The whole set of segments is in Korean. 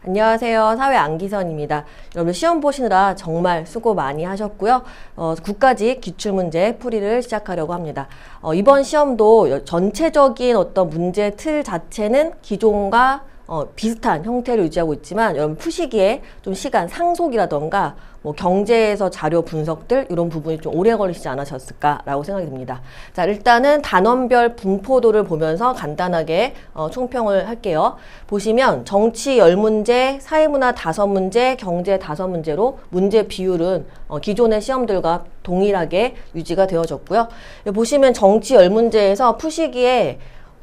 안녕하세요. 사회 안기선입니다. 여러분 시험 보시느라 정말 수고 많이 하셨고요. 국가직 기출문제 풀이를 시작하려고 합니다. 이번 시험도 전체적인 어떤 문제 틀 자체는 기존과 비슷한 형태를 유지하고 있지만 여러분 푸시기에 좀 시간 상속이라던가 뭐 경제에서 자료 분석들 이런 부분이 좀 오래 걸리시지 않으셨을까라고 생각이 듭니다. 자, 일단은 단원별 분포도를 보면서 간단하게 총평을 할게요. 보시면 정치 10문제, 사회문화 5문제, 경제 5문제로 문제 비율은 기존의 시험들과 동일하게 유지가 되어졌고요. 보시면 정치 10문제에서 푸시기에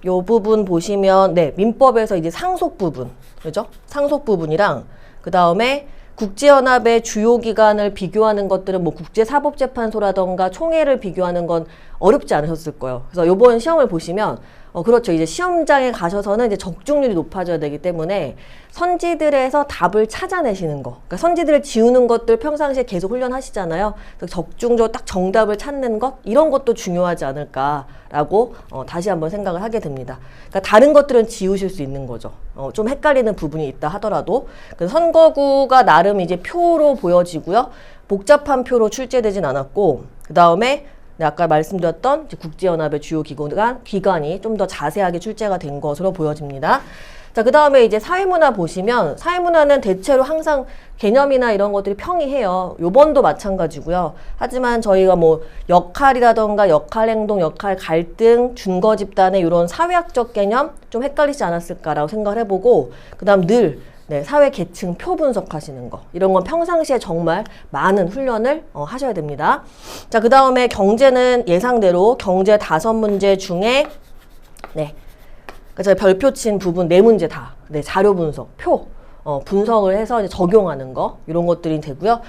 요 부분 보시면 민법에서 이제 상속 부분, 그죠? 상속 부분이랑 그 다음에 국제연합의 주요 기관을 비교하는 것들은 뭐 국제사법재판소라던가 총회를 비교하는 건 어렵지 않으셨을 거예요. 그래서 요번 시험을 보시면 그렇죠. 이제 시험장에 가셔서는 이제 적중률이 높아져야 되기 때문에 선지들에서 답을 찾아내시는 거. 그러니까 선지들을 지우는 것들 평상시에 계속 훈련하시잖아요. 그래서 적중적으로 딱 정답을 찾는 것 이런 것도 중요하지 않을까라고 다시 한번 생각을 하게 됩니다. 그러니까 다른 것들은 지우실 수 있는 거죠. 좀 헷갈리는 부분이 있다 하더라도 선거구가 나름 이제 표로 보여지고요. 복잡한 표로 출제되진 않았고 그 다음에 아까 말씀드렸던 국제연합의 주요 기관이 좀 더 자세하게 출제가 된 것으로 보여집니다. 자, 그 다음에 이제 사회문화 보시면 사회문화는 대체로 항상 개념이나 이런 것들이 평이해요. 요번도 마찬가지고요. 하지만 저희가 뭐 역할이라던가 역할행동, 역할 갈등, 준거 집단의 이런 사회학적 개념 좀 헷갈리지 않았을까라고 생각을 해보고 그 다음 늘 사회 계층 표 분석하시는 거 이런 건 평상시에 정말 많은 훈련을 하셔야 됩니다. 자, 그 다음에 경제는 예상대로 경제 5문제 중에 제가 별표 친 부분 4문제 다 자료 분석, 표 분석을 해서 이제 적용하는 거 이런 것들이 되고요.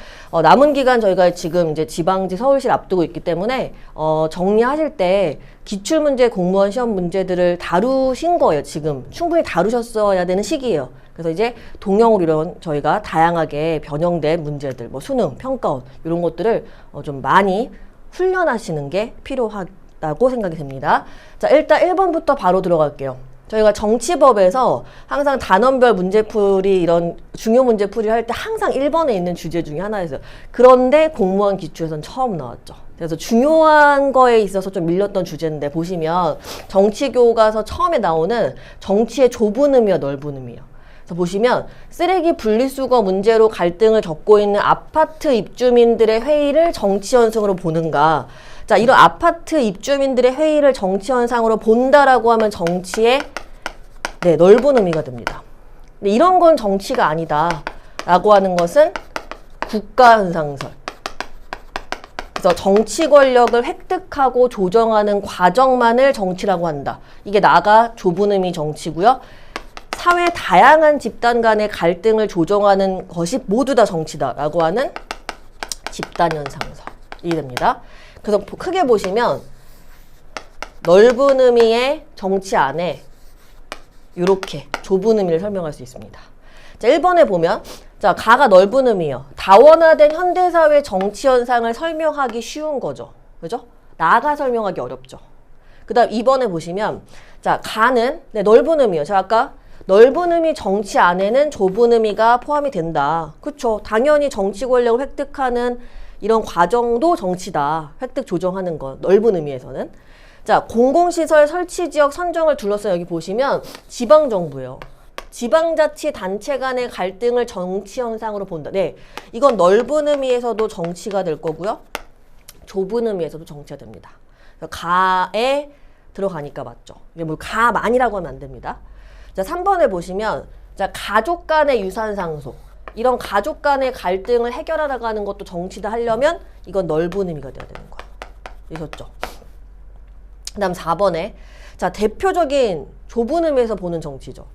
남은 기간 저희가 지금 이제 지방지 서울시를 앞두고 있기 때문에 정리하실 때 기출문제 공무원 시험 문제들을 다루신 거예요. 지금 충분히 다루셨어야 되는 시기예요. 그래서 이제 동형으로 이런 저희가 다양하게 변형된 문제들, 뭐 수능, 평가원 이런 것들을 좀 많이 훈련하시는 게 필요하다고 생각이 됩니다. 자, 일단 1번부터 바로 들어갈게요. 저희가 정치법에서 항상 단원별 문제풀이 이런 중요 문제풀이를 할 때 항상 1번에 있는 주제 중에 하나였어요. 그런데 공무원 기출에서는 처음 나왔죠. 그래서 중요한 거에 있어서 좀 밀렸던 주제인데 보시면 정치교과서 처음에 나오는 정치의 좁은 의미와 넓은 의미예요. 그래서 보시면 쓰레기 분리수거 문제로 갈등을 겪고 있는 아파트 입주민들의 회의를 정치 현상으로 보는가. 자, 이런 아파트 입주민들의 회의를 정치 현상으로 본다라고 하면 정치의 넓은 의미가 됩니다. 근데 이런 건 정치가 아니다 라고 하는 것은 국가 현상설. 그래서 정치 권력을 획득하고 조정하는 과정만을 정치라고 한다. 이게 나가 좁은 의미 정치고요. 사회 다양한 집단 간의 갈등을 조정하는 것이 모두 다 정치다라고 하는 집단현상설이 됩니다. 그래서 크게 보시면 넓은 의미의 정치 안에 이렇게 좁은 의미를 설명할 수 있습니다. 자, 1번에 보면 자, 가가 넓은 의미예요. 다원화된 현대사회 정치 현상을 설명하기 쉬운 거죠. 그죠? 나가 설명하기 어렵죠. 그 다음 2번에 보시면 자, 가는 넓은 의미예요. 제가 아까 넓은 의미 정치 안에는 좁은 의미가 포함이 된다. 그쵸? 당연히 정치 권력을 획득하는 이런 과정도 정치다. 획득 조정하는 것. 넓은 의미에서는. 자, 공공시설 설치 지역 선정을 둘러서 여기 보시면 지방정부예요. 지방자치단체 간의 갈등을 정치 현상으로 본다. 이건 넓은 의미에서도 정치가 될 거고요. 좁은 의미에서도 정치가 됩니다. 가에 들어가니까 맞죠. 이게 뭐 가만이라고 하면 안 됩니다. 자, 3번에 보시면 자, 가족 간의 유산 상속. 이런 가족 간의 갈등을 해결하라는 것도 정치다 하려면 이건 넓은 의미가 돼야 되는 거야. 이셨죠? 그 다음 4번에 자, 대표적인 좁은 의미에서 보는 정치죠.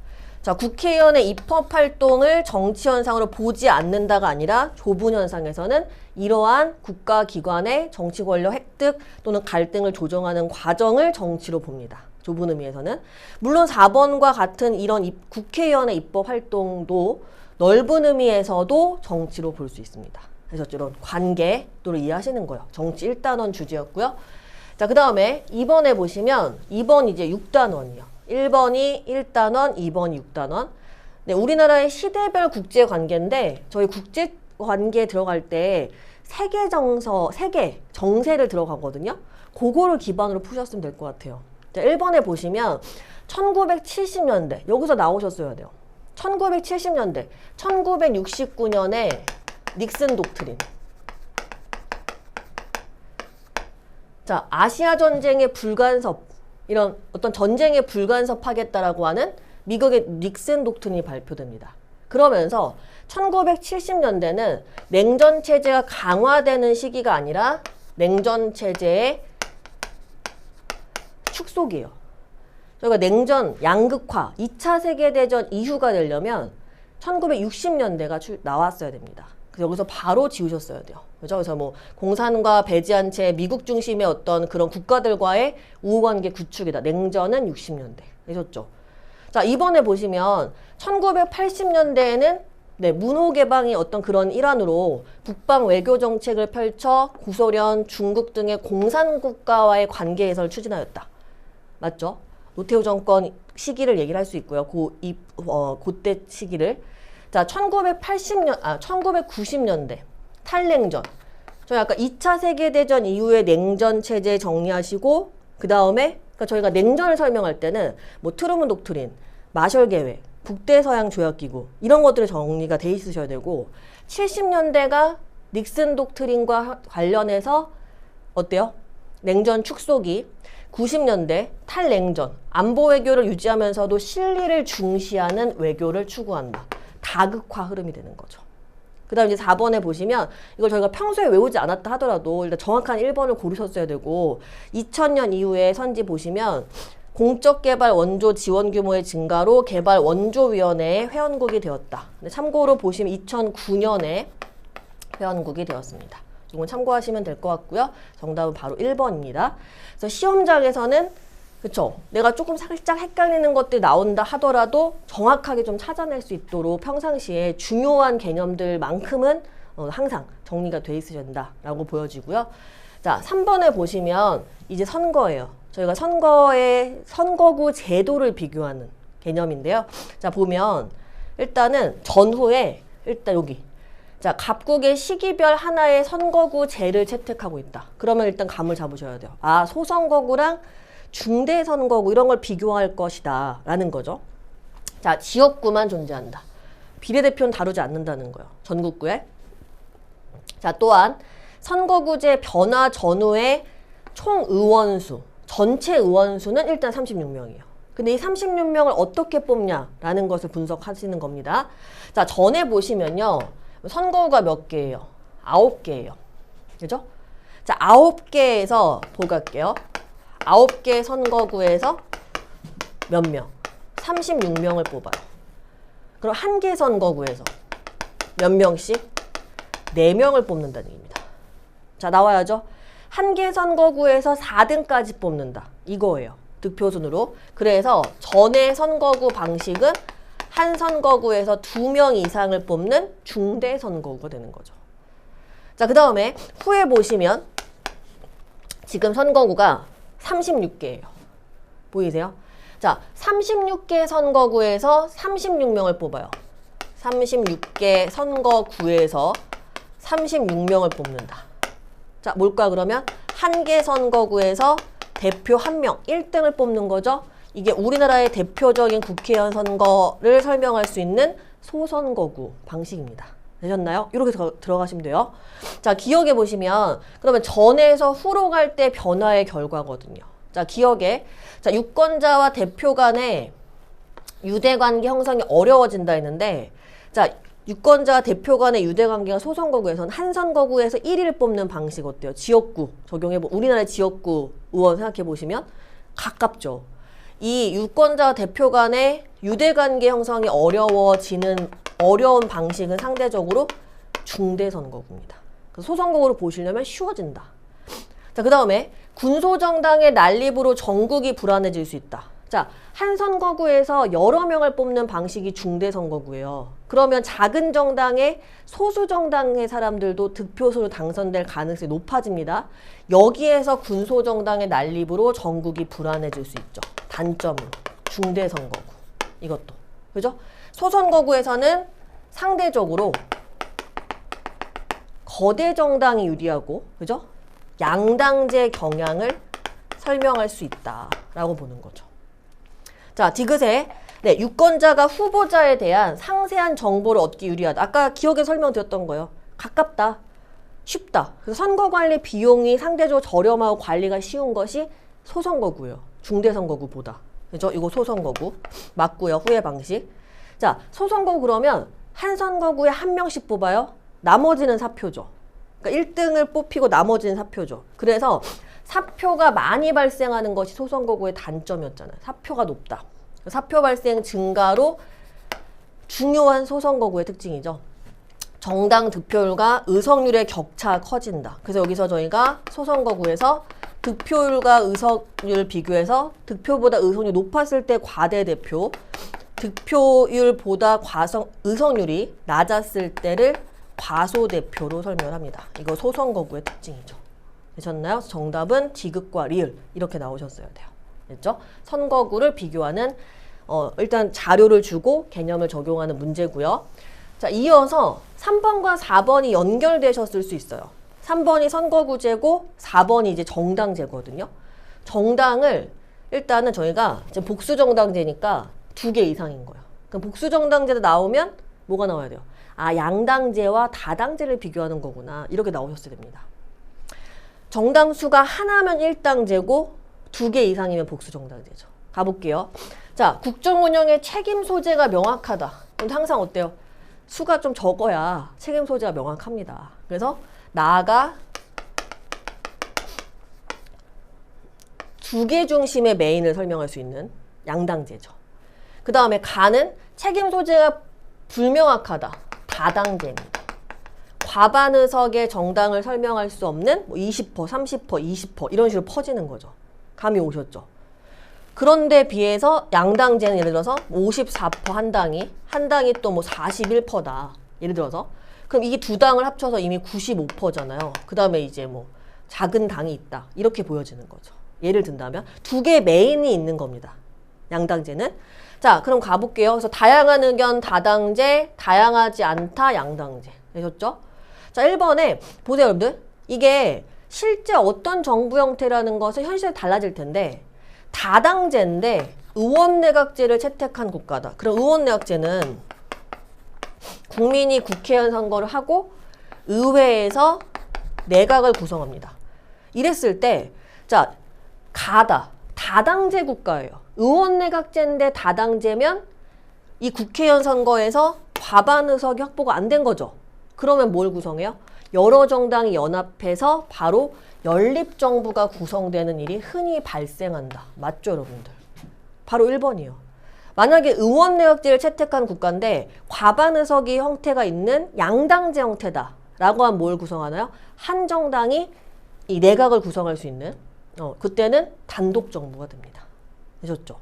자, 국회의원의 입법 활동을 정치 현상으로 보지 않는다가 아니라 좁은 현상에서는 이러한 국가기관의 정치 권력 획득 또는 갈등을 조정하는 과정을 정치로 봅니다. 좁은 의미에서는. 물론 4번과 같은 이런 국회의원의 입법 활동도 넓은 의미에서도 정치로 볼 수 있습니다. 그래서 이런 관계도를 이해하시는 거예요. 정치 1단원 주제였고요. 자, 그 다음에 2번에 보시면 2번 이제 6단원이요. 1번이 1단원, 2번이 6단원. 네, 우리나라의 시대별 국제 관계인데 저희 국제 관계에 들어갈 때 세계 정세를 들어가거든요. 그거를 기반으로 푸셨으면 될 것 같아요. 자, 1번에 보시면 1970년대 여기서 나오셨어야 돼요. 1970년대 1969년에 닉슨 독트린. 자, 아시아 전쟁의 불간섭, 이런 어떤 전쟁에 불간섭하겠다라고 하는 미국의 닉슨 독트린이 발표됩니다. 그러면서 1970년대는 냉전 체제가 강화되는 시기가 아니라 냉전 체제의 축소기예요. 저희가 냉전 양극화, 2차 세계대전 이후가 되려면 1960년대가 나왔어야 됩니다. 그래서 여기서 바로 지우셨어야 돼요. 그죠? 그래서 뭐 공산과 배제한 채 미국 중심의 어떤 그런 국가들과의 우호관계 구축이다. 냉전은 60년대. 되셨죠? 자, 이번에 보시면 1980년대에는 네, 문호 개방이 어떤 그런 일환으로 북방 외교 정책을 펼쳐 구소련, 중국 등의 공산국가와의 관계 개선을 추진하였다. 맞죠? 노태우 정권 시기를 얘기를 할 수 있고요. 그때 시기를. 자, 1990년대 탈냉전. 저희 아까 2차 세계대전 이후의 냉전 체제 정리하시고 그 다음에 그러니까 저희가 냉전을 설명할 때는 뭐 트루먼 독트린, 마셜 계획, 북대서양 조약기구 이런 것들이 정리가 돼 있으셔야 되고 70년대가 닉슨 독트린과 관련해서 어때요? 냉전 축소기. 90년대 탈냉전, 안보 외교를 유지하면서도 실리를 중시하는 외교를 추구한다. 다극화 흐름이 되는 거죠. 그 다음 이제 4번에 보시면 이걸 저희가 평소에 외우지 않았다 하더라도 일단 정확한 1번을 고르셨어야 되고 2000년 이후에 선지 보시면 공적 개발 원조 지원 규모의 증가로 개발 원조위원회의 회원국이 되었다. 참고로 보시면 2009년에 회원국이 되었습니다. 이건 참고하시면 될 것 같고요. 정답은 바로 1번입니다. 그래서 시험장에서는 그쵸? 내가 조금 살짝 헷갈리는 것들이 나온다 하더라도 정확하게 좀 찾아낼 수 있도록 평상시에 중요한 개념들만큼은 항상 정리가 돼 있으셔야 된다라고 보여지고요. 자, 3번에 보시면 이제 선거예요. 저희가 선거구 제도를 비교하는 개념인데요. 자, 보면 일단은 전후에 일단 여기 자, 각국의 시기별 하나의 선거구제를 채택하고 있다. 그러면 일단 감을 잡으셔야 돼요. 아, 소선거구랑 중대선거구 이런 걸 비교할 것이다 라는 거죠. 자, 지역구만 존재한다. 비례대표는 다루지 않는다는 거예요. 전국구에. 자, 또한 선거구제 변화 전후의 총 의원수, 전체 의원수는 일단 36명이에요. 근데 이 36명을 어떻게 뽑냐라는 것을 분석하시는 겁니다. 자, 전에 보시면요. 선거구가 몇 개예요? 9개예요. 그죠? 자, 9개에서 보고 갈게요. 9개 선거구에서 몇 명? 36명을 뽑아요. 그럼 한 개 선거구에서 몇 명씩? 4명을 뽑는다는 얘기입니다. 자, 나와야죠. 한 개 선거구에서 4등까지 뽑는다. 이거예요. 득표순으로. 그래서 전의 선거구 방식은 한 선거구에서 2명 이상을 뽑는 중대 선거구가 되는 거죠. 자, 그 다음에 후에 보시면 지금 선거구가 36개예요. 보이세요? 자, 36개 선거구에서 36명을 뽑아요. 36개 선거구에서 36명을 뽑는다. 자, 뭘까 그러면? 한 개 선거구에서 대표 1명, 1등을 뽑는 거죠. 이게 우리나라의 대표적인 국회의원 선거를 설명할 수 있는 소선거구 방식입니다. 되셨나요? 이렇게 들어가시면 돼요. 자, 기억해 보시면 그러면 전에서 후로 갈 때 변화의 결과거든요. 자, 기억에 자, 유권자와 대표 간의 유대관계 형성이 어려워진다 했는데 자, 유권자와 대표 간의 유대관계가 소선거구에서는 한 선거구에서 1위를 뽑는 방식 어때요? 지역구 적용해 우리나라의 지역구 의원 생각해 보시면 가깝죠. 이 유권자와 대표 간의 유대관계 형성이 어려운 방식은 상대적으로 중대선거구입니다. 소선거구로 보시려면 쉬워진다. 자, 그 다음에 군소정당의 난립으로 전국이 불안해질 수 있다. 자, 한 선거구에서 여러 명을 뽑는 방식이 중대선거구예요. 그러면 작은 정당의 소수 정당의 사람들도 득표수로 당선될 가능성이 높아집니다. 여기에서 군소정당의 난립으로 전국이 불안해질 수 있죠. 단점은 중대선거구. 이것도. 그죠? 소선거구에서는 상대적으로 거대 정당이 유리하고, 그죠? 양당제 경향을 설명할 수 있다라고 보는 거죠. 자, 디귿에 네, 유권자가 후보자에 대한 상세한 정보를 얻기 유리하다. 아까 기억에 설명드렸던 거예요. 가깝다. 쉽다. 그래서 선거관리 비용이 상대적으로 저렴하고 관리가 쉬운 것이 소선거구예요. 중대선거구보다. 그죠? 이거 소선거구. 맞고요. 후회 방식. 자, 소선거구 그러면 한 선거구에 한 명씩 뽑아요. 나머지는 사표죠. 그러니까 1등을 뽑히고 나머지는 사표죠. 그래서 사표가 많이 발생하는 것이 소선거구의 단점이었잖아요. 사표가 높다. 사표 발생 증가로 중요한 소선거구의 특징이죠. 정당 득표율과 의석률의 격차가 커진다. 그래서 여기서 저희가 소선거구에서 득표율과 의석률 비교해서 득표보다 의석률이 높았을 때 과대대표, 득표율보다 의석률이 낮았을 때를 과소대표로 설명합니다. 이거 소선거구의 특징이죠. 되셨나요? 정답은 디귿과 리을 이렇게 나오셨어야 돼요. 됐죠? 선거구를 비교하는 일단 자료를 주고 개념을 적용하는 문제고요. 자, 이어서 3번과 4번이 연결되셨을 수 있어요. 3번이 선거구제고 4번이 이제 정당제거든요. 정당을 일단은 저희가 이제 복수정당제니까 2개 이상인 거예요. 그럼 복수정당제도 나오면 뭐가 나와야 돼요? 아, 양당제와 다당제를 비교하는 거구나. 이렇게 나오셨어야 됩니다. 정당 수가 하나면 1당제고 2개 이상이면 복수정당제죠. 가볼게요. 자, 국정운영의 책임 소재가 명확하다. 그럼 항상 어때요? 수가 좀 적어야 책임 소재가 명확합니다. 그래서 나가 2개 중심의 메인을 설명할 수 있는 양당제죠. 그 다음에 가는 책임 소재가 불명확하다. 다당제입니다. 과반 의석의 정당을 설명할 수 없는 뭐 20%, 30%, 20% 이런 식으로 퍼지는 거죠. 감이 오셨죠? 그런데 비해서 양당제는 예를 들어서 54% 한 당이 또 뭐 41%다. 예를 들어서. 그럼 이게 두 당을 합쳐서 이미 95%잖아요. 그 다음에 이제 뭐 작은 당이 있다. 이렇게 보여지는 거죠. 예를 든다면 2개 메인이 있는 겁니다. 양당제는. 자, 그럼 가볼게요. 그래서 다양한 의견 다당제, 다양하지 않다 양당제. 되셨죠? 자, 1번에 보세요, 여러분들. 이게 실제 어떤 정부 형태라는 것은 현실에 달라질 텐데 다당제인데 의원내각제를 채택한 국가다. 그럼 의원내각제는 국민이 국회의원 선거를 하고 의회에서 내각을 구성합니다. 이랬을 때, 자, 다당제 국가예요. 의원내각제인데 다당제면 이 국회의원 선거에서 과반 의석이 확보가 안 된 거죠. 그러면 뭘 구성해요? 여러 정당이 연합해서 바로 연립정부가 구성되는 일이 흔히 발생한다. 맞죠, 여러분들? 바로 1번이요. 만약에 의원내각제를 채택한 국가인데 과반 의석이 형태가 있는 양당제 형태다. 라고 하면 뭘 구성하나요? 한 정당이 이 내각을 구성할 수 있는 그때는 단독정부가 됩니다. 되셨죠?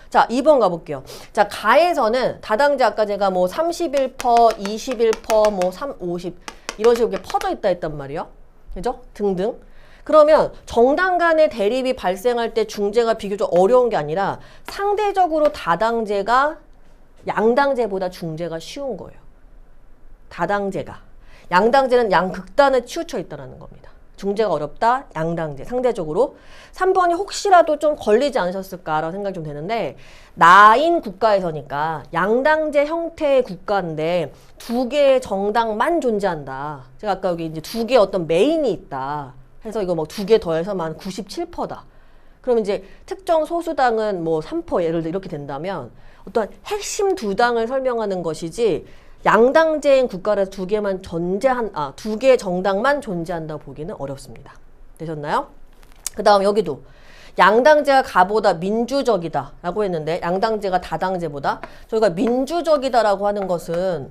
자, 2번 가볼게요. 자, 가에서는 다당제 아까 제가 뭐 31%, 21%, 뭐 50 이런 식으로 이렇게 퍼져 있다 했단 말이에요. 그죠? 등등. 그러면 정당 간의 대립이 발생할 때 중재가 비교적 어려운 게 아니라 상대적으로 다당제가 양당제보다 중재가 쉬운 거예요. 다당제가. 양당제는 양극단에 치우쳐 있다는 겁니다. 중재가 어렵다. 양당제. 상대적으로. 3번이 혹시라도 좀 걸리지 않으셨을까라고 생각이 좀 되는데 나인 국가에서니까 양당제 형태의 국가인데 2개의 정당만 존재한다. 제가 아까 여기 이제 2개의 어떤 메인이 있다. 해서 이거 뭐 2개 더해서만 97%다. 그럼 이제 특정 소수당은 뭐 3% 예를 들어 이렇게 된다면 어떤 핵심 2당을 설명하는 것이지 양당제인 국가라서 2개 정당만 존재한다고 보기는 어렵습니다. 되셨나요? 그 다음 여기도 양당제가 가보다 민주적이다 라고 했는데 양당제가 다당제보다 저희가 민주적이다라고 하는 것은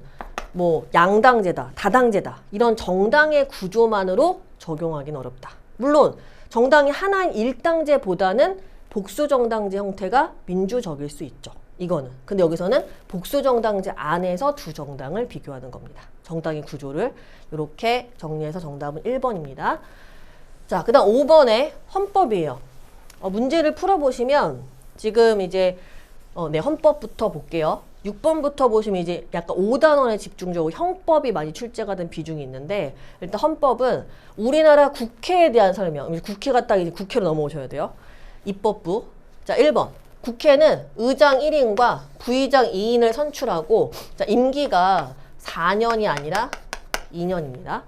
뭐 양당제다, 다당제다 이런 정당의 구조만으로 적용하기는 어렵다. 물론 정당이 하나인 일당제보다는 복수정당제 형태가 민주적일 수 있죠. 이거는. 근데 여기서는 복수정당제 안에서 두 정당을 비교하는 겁니다. 정당의 구조를 이렇게 정리해서 정답은 1번입니다. 자, 그 다음 5번에 헌법이에요. 문제를 풀어보시면 지금 이제 헌법부터 볼게요. 6번부터 보시면 이제 약간 5단원에 집중적으로 형법이 많이 출제가 된 비중이 있는데, 일단 헌법은 우리나라 국회에 대한 설명, 국회가 딱 이제 국회로 넘어오셔야 돼요. 입법부. 자, 1번. 국회는 의장 1인과 부의장 2인을 선출하고, 자, 임기가 4년이 아니라 2년입니다.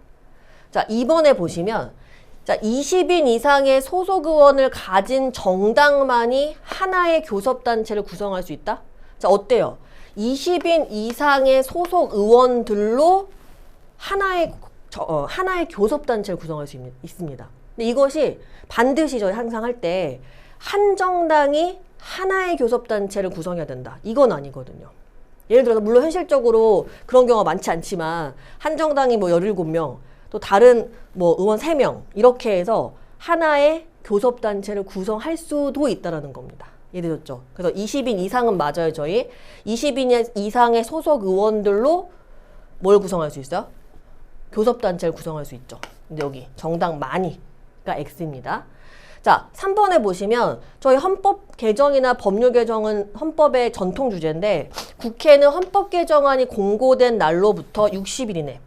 자, 2번에 보시면, 자, 20인 이상의 소속 의원을 가진 정당만이 하나의 교섭단체를 구성할 수 있다? 자, 어때요? 20인 이상의 소속 의원들로 하나의 교섭단체를 구성할 수 있습니다. 근데 이것이 반드시 저희 항상 할 때 한 정당이 하나의 교섭단체를 구성해야 된다. 이건 아니거든요. 예를 들어서 물론 현실적으로 그런 경우가 많지 않지만 한 정당이 뭐 17명, 또 다른 뭐 의원 3명 이렇게 해서 하나의 교섭단체를 구성할 수도 있다는 겁니다. 이해되셨죠? 그래서 20인 이상은 맞아요. 저희 20인 이상의 소속 의원들로 뭘 구성할 수 있어요? 교섭단체를 구성할 수 있죠. 근데 여기 정당 많이가 X입니다. 자, 3번에 보시면 저희 헌법 개정이나 법률 개정은 헌법의 전통 주제인데, 국회는 헌법 개정안이 공고된 날로부터 60일 이내.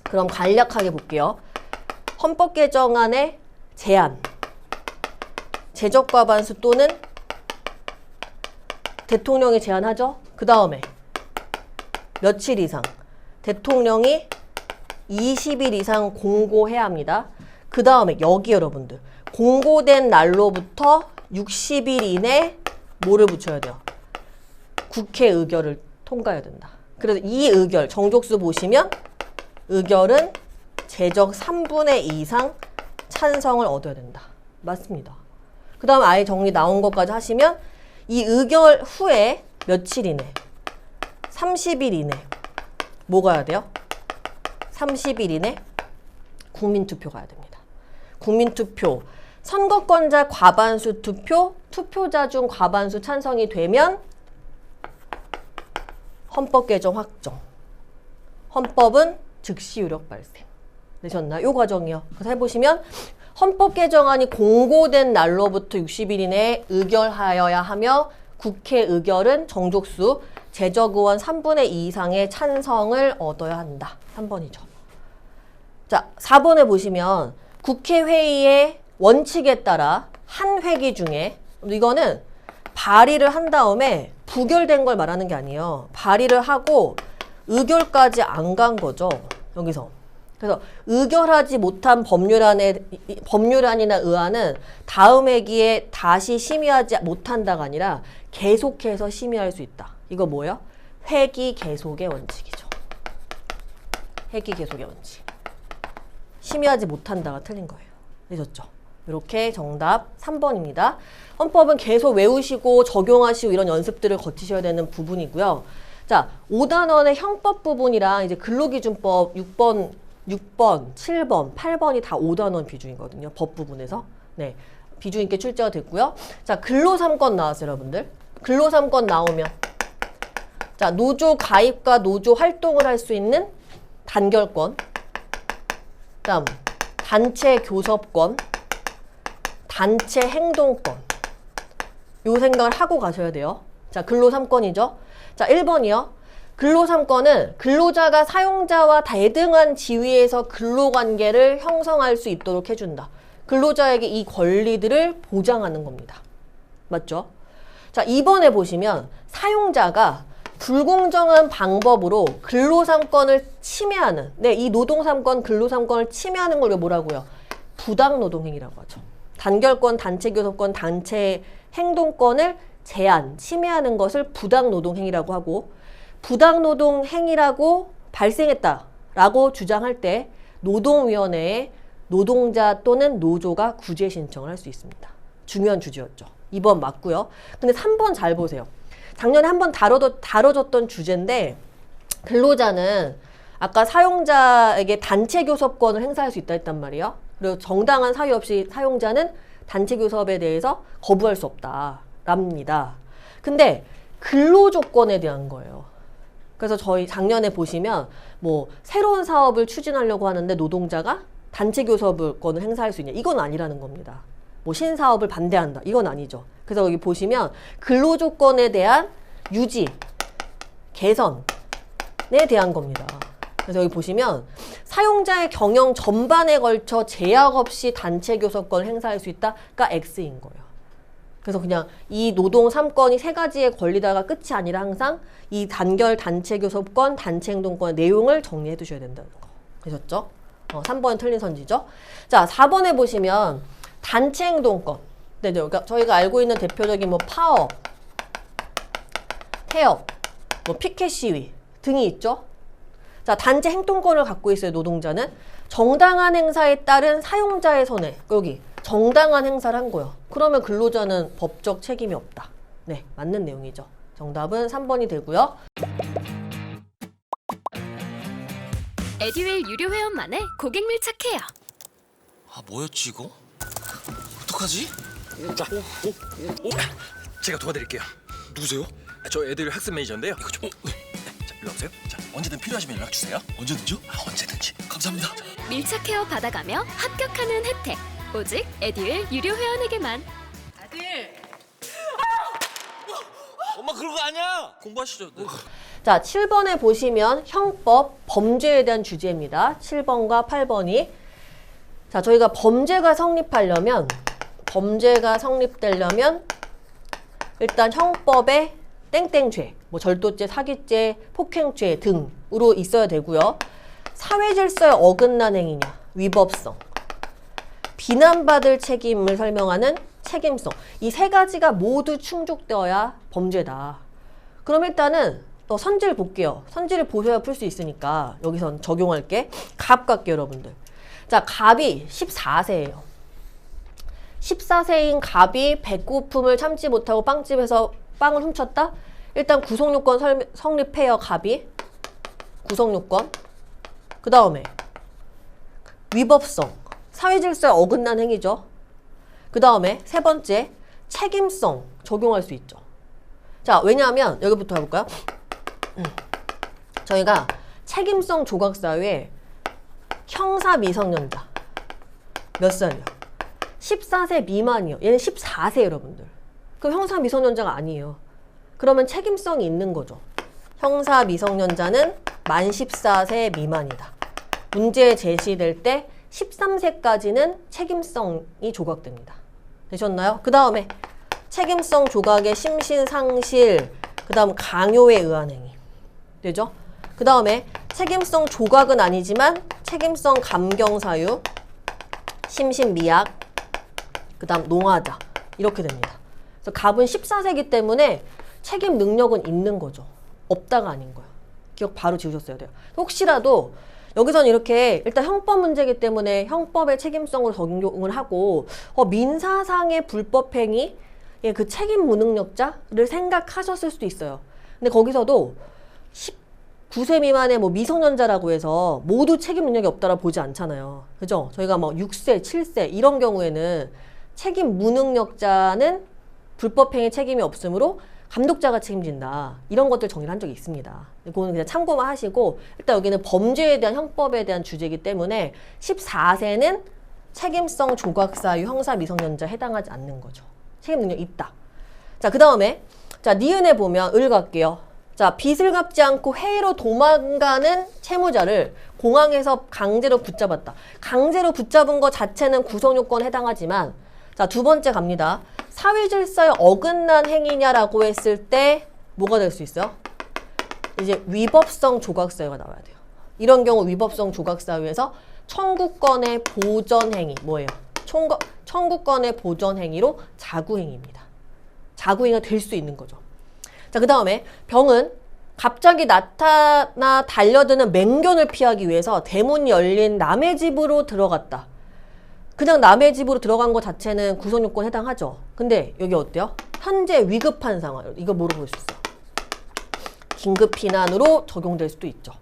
그럼 간략하게 볼게요. 헌법 개정안의 제안, 제적 과반수 또는 대통령이 제안하죠. 그 다음에 며칠 이상, 대통령이 20일 이상 공고해야 합니다. 그 다음에 여기 여러분들 공고된 날로부터 60일 이내 뭐를 붙여야 돼요? 국회 의결을 통과해야 된다. 그래서 이 의결, 정족수 보시면 의결은 제적 3분의 2 이상 찬성을 얻어야 된다. 맞습니다. 그 다음 아예 정리 나온 것까지 하시면 이 의결 후에 며칠 이내? 30일 이내. 뭐 가야 돼요? 30일 이내 국민투표 가야 됩니다. 국민투표. 선거권자 과반수 투표, 투표자 중 과반수 찬성이 되면 헌법 개정 확정. 헌법은 즉시 효력 발생. 되셨나요? 요 과정이요. 그래서 해보시면 헌법 개정안이 공고된 날로부터 60일 이내에 의결하여야 하며 국회 의결은 정족수 제적 의원 3분의 2 이상의 찬성을 얻어야 한다. 3번이죠. 자, 4번에 보시면 국회 회의의 원칙에 따라 한 회기 중에, 이거는 발의를 한 다음에 부결된 걸 말하는 게 아니에요. 발의를 하고 의결까지 안 간 거죠. 여기서. 그래서 의결하지 못한 법률안이나 의안은 다음 회기에 다시 심의하지 못한다가 아니라 계속해서 심의할 수 있다. 이거 뭐예요? 회기 계속의 원칙이죠. 회기 계속의 원칙. 심의하지 못한다가 틀린 거예요. 되셨죠? 이렇게 정답 3번입니다. 헌법은 계속 외우시고 적용하시고 이런 연습들을 거치셔야 되는 부분이고요. 자, 5단원의 형법 부분이랑 이제 근로기준법 6번, 7번, 8번이 다 5단원 비중이거든요. 법 부분에서. 네. 비중 있게 출제가 됐고요. 자, 근로 3권 나왔어요, 여러분들. 근로 3권 나오면. 자, 노조 가입과 노조 활동을 할 수 있는 단결권. 다음, 단체 교섭권. 단체 행동권. 요 생각을 하고 가셔야 돼요. 자, 근로 3권이죠. 자, 1번이요. 근로 3권은 근로자가 사용자와 대등한 지위에서 근로관계를 형성할 수 있도록 해준다. 근로자에게 이 권리들을 보장하는 겁니다. 맞죠? 자, 2번에 보시면 사용자가 불공정한 방법으로 근로 3권을 침해하는, 네, 이 노동 3권, 근로 3권을 침해하는 걸 뭐라고요? 부당노동행위라고 하죠. 단결권, 단체교섭권, 단체 행동권을 제한, 침해하는 것을 부당노동행위라고 하고, 부당노동행위라고 발생했다라고 주장할 때 노동위원회에 노동자 또는 노조가 구제 신청을 할 수 있습니다. 중요한 주제였죠. 2번 맞고요. 근데 3번 잘 보세요. 작년에 한번 다뤄졌던 주제인데, 근로자는 아까 사용자에게 단체 교섭권을 행사할 수 있다 했단 말이에요. 그리고 정당한 사유 없이 사용자는 단체 교섭에 대해서 거부할 수 없다랍니다. 근데 근로조건에 대한 거예요. 그래서 저희 작년에 보시면 뭐 새로운 사업을 추진하려고 하는데 노동자가 단체 교섭권을 행사할 수 있냐, 이건 아니라는 겁니다. 뭐 신사업을 반대한다, 이건 아니죠. 그래서 여기 보시면 근로조건에 대한 유지, 개선에 대한 겁니다. 그래서 여기 보시면 사용자의 경영 전반에 걸쳐 제약 없이 단체 교섭권을 행사할 수 있다가 X인 거예요. 그래서 그냥 이 노동 3건이 3가지에 걸리다가 끝이 아니라 항상 이 단결 단체 교섭권, 단체 행동권의 내용을 정리해 두셔야 된다는 거. 되셨죠? 3번은 틀린 선지죠. 자, 4번에 보시면 단체 행동권. 네, 그러니까 저희가 알고 있는 대표적인 뭐 파업, 태업, 뭐 피켓 시위 등이 있죠. 자, 단체 행동권을 갖고 있어요, 노동자는. 정당한 행사에 따른 사용자의 손해. 여기 정당한 행사를 한 거예요. 그러면 근로자는 법적 책임이 없다. 네, 맞는 내용이죠. 정답은 3번이 되고요. 에듀윌 유료 회원만의 고객 밀착해요. 아, 뭐였지 이거? 어떡하지? 자, 제가 도와드릴게요. 누구세요? 저 애들 학습 매니저인데요. 이거 좀. 네. 자, 일로 오세요. 자, 언제든 필요하시면 연락 주세요. 언제든지요? 언제든지. 감사합니다. 밀착 케어 받아가며 합격하는 혜택. 오직 에듀윌 유료 회원에게만. 엄마 그런 거 아니야. 공부하시죠. 네. 자, 7번에 보시면 형법, 범죄에 대한 주제입니다. 7번과 8번이. 자, 저희가 범죄가 성립되려면 일단 형법에 땡땡죄, 뭐 절도죄, 사기죄, 폭행죄 등으로 있어야 되고요. 사회질서에 어긋난 행위냐, 위법성, 비난받을 책임을 설명하는 책임성. 이 3가지가 모두 충족되어야 범죄다. 그럼 일단은 또 선지를 볼게요. 선지를 보셔야 풀 수 있으니까 여기선 적용할게. 갑 갈게요, 여러분들. 자, 갑이 14세예요. 14세인 갑이 배고픔을 참지 못하고 빵집에서 빵을 훔쳤다? 일단 구속요건 성립해요, 갑이. 구속요건. 그 다음에 위법성. 사회질서에 어긋난 행위죠. 그 다음에 3번째, 책임성 적용할 수 있죠. 자, 왜냐하면 여기부터 해볼까요? 저희가 책임성 조각사유에 형사 미성년자 몇 살이요? 14세 미만이요. 얘는 14세 여러분들. 그럼 형사 미성년자가 아니에요. 그러면 책임성이 있는 거죠. 형사 미성년자는 만 14세 미만이다. 문제 제시될 때 13세까지는 책임성이 조각됩니다. 되셨나요? 그 다음에 책임성 조각의 심신상실, 그 다음 강요에 의한 행위. 되죠? 그 다음에 책임성 조각은 아니지만 책임성 감경사유, 심신미약, 그 다음 농하자. 이렇게 됩니다. 그래서 갑은 14세기 때문에 책임 능력은 있는 거죠. 없다가 아닌 거예요. 기억 바로 지우셨어야 돼요. 혹시라도 여기서는 이렇게 일단 형법 문제이기 때문에 형법의 책임성으로 적용을 하고 민사상의 불법행위, 그 책임 무능력자를 생각하셨을 수도 있어요. 근데 거기서도 19세 미만의 뭐 미성년자라고 해서 모두 책임 능력이 없다라 보지 않잖아요. 그죠? 저희가 뭐 6세, 7세 이런 경우에는 책임 무능력자는 불법행위 책임이 없으므로 감독자가 책임진다. 이런 것들 정리를 한 적이 있습니다. 그거는 그냥 참고만 하시고 일단 여기는 범죄에 대한 형법에 대한 주제이기 때문에 14세는 책임성 조각사유 형사 미성년자에 해당하지 않는 거죠. 책임 능력 있다. 자, 그 다음에 자, 니은에 보면 을 갈게요. 자, 빚을 갚지 않고 해외로 도망가는 채무자를 공항에서 강제로 붙잡았다. 강제로 붙잡은 것 자체는 구속요건에 해당하지만 자, 2번째 갑니다. 사회질서에 어긋난 행위냐라고 했을 때 뭐가 될 수 있어요? 이제 위법성 조각사유가 나와야 돼요. 이런 경우 위법성 조각사유에서 청구권의 보전행위 뭐예요? 청구권의 보전행위로 자구행위입니다. 자구행위가 될 수 있는 거죠. 자, 그 다음에 병은 갑자기 나타나 달려드는 맹견을 피하기 위해서 대문이 열린 남의 집으로 들어갔다. 그냥 남의 집으로 들어간 것 자체는 구속요건에 해당하죠. 근데 여기 어때요? 현재 위급한 상황. 이거 뭐로 볼 수 있어요? 긴급피난으로 적용될 수도 있죠.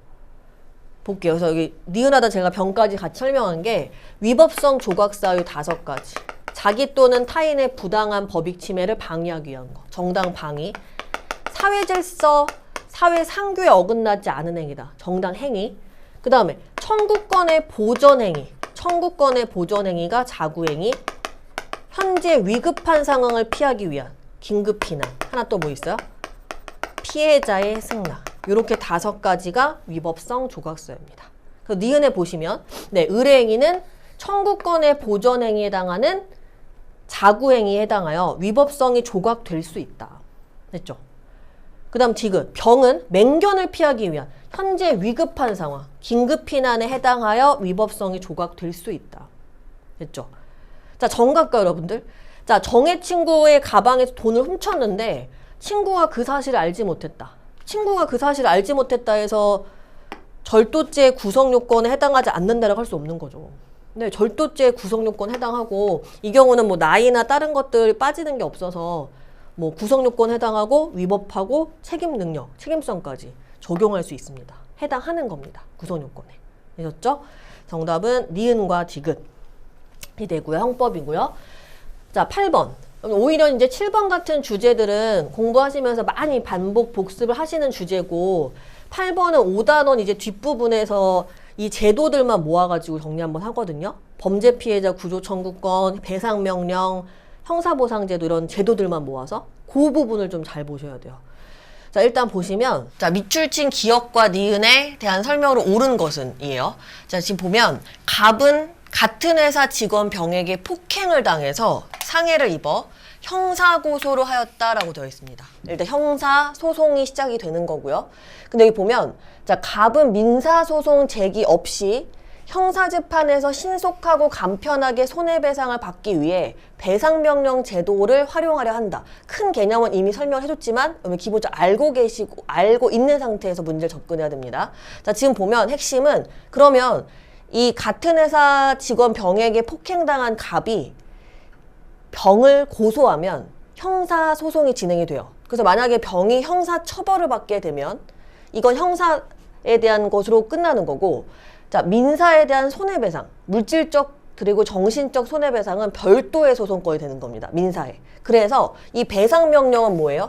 볼게요. 그래서 여기 니은하다 제가 병까지 같이 설명한 게 위법성 조각사유 5가지. 자기 또는 타인의 부당한 법익 침해를 방해하기 위한 거. 정당 방위. 사회질서, 사회 상규에 어긋나지 않은 행위다. 정당 행위. 그 다음에 청구권의 보전행위. 청구권의 보전행위가 자구행위. 현재 위급한 상황을 피하기 위한 긴급피난. 하나 또 뭐 있어요? 피해자의 승낙. 이렇게 5가지가 위법성 조각서입니다. 그래서 니은에 보시면 네, 의뢰행위는 청구권의 보전행위에 해당하는 자구행위에 해당하여 위법성이 조각될 수 있다. 됐죠? 그 다음 디귿. 병은 맹견을 피하기 위한 현재 위급한 상황, 긴급피난에 해당하여 위법성이 조각될 수 있다. 됐죠? 자, 정각과 여러분들. 자, 정의 친구의 가방에서 돈을 훔쳤는데 친구가 그 사실을 알지 못했다. 친구가 그 사실을 알지 못했다 해서 절도죄 구성요건에 해당하지 않는다라고 할 수 없는 거죠. 네, 절도죄 구성요건에 해당하고 이 경우는 뭐 나이나 다른 것들 빠지는 게 없어서 뭐 구성요건에 해당하고 위법하고 책임 능력, 책임성까지 적용할 수 있습니다. 해당하는 겁니다. 구성요건에. 되셨죠? 정답은 니은과 디귿이 되고요. 형법이고요. 자, 8번. 오히려 이제 7번 같은 주제들은 공부하시면서 많이 반복 복습을 하시는 주제고 8번은 5단원 이제 뒷부분에서 이 제도들만 모아가지고 정리 한번 하거든요. 범죄 피해자 구조 청구권, 배상 명령, 형사보상제도 이런 제도들만 모아서 그 부분을 좀 잘 보셔야 돼요. 자, 일단 보시면 자, 밑줄친 기억과 니은에 대한 설명으로 옳은 것은 이에요. 자, 지금 보면 갑은 같은 회사 직원 병에게 폭행을 당해서 상해를 입어 형사고소를 하였다라고 되어 있습니다. 일단 형사소송이 시작이 되는 거고요. 근데 여기 보면 자, 갑은 민사소송 제기 없이 형사재판에서 신속하고 간편하게 손해배상을 받기 위해 배상명령 제도를 활용하려 한다. 큰 개념은 이미 설명해줬지만 기본적으로 알고 있는 상태에서 문제를 접근해야 됩니다. 자, 지금 보면 핵심은 그러면 이 같은 회사 직원 병에게 폭행당한 갑이 병을 고소하면 형사소송이 진행이 돼요. 그래서 만약에 병이 형사처벌을 받게 되면 이건 형사에 대한 것으로 끝나는 거고 자, 민사에 대한 손해배상, 물질적 그리고 정신적 손해배상은 별도의 소송권이 되는 겁니다. 민사에. 그래서 이 배상명령은 뭐예요?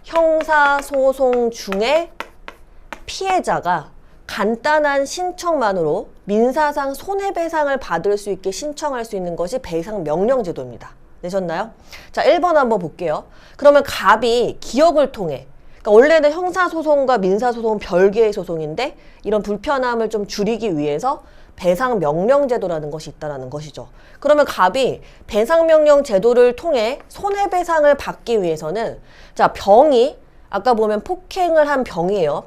형사소송 중에 피해자가 간단한 신청만으로 민사상 손해배상을 받을 수 있게 신청할 수 있는 것이 배상명령제도입니다. 되셨나요? 자, 1번 한번 볼게요. 그러면 갑이 기억을 통해 그러니까 원래는 형사소송과 민사소송은 별개의 소송인데 이런 불편함을 좀 줄이기 위해서 배상명령제도라는 것이 있다는 것이죠. 그러면 갑이 배상명령제도를 통해 손해배상을 받기 위해서는 자, 병이 아까 보면 폭행을 한 병이에요.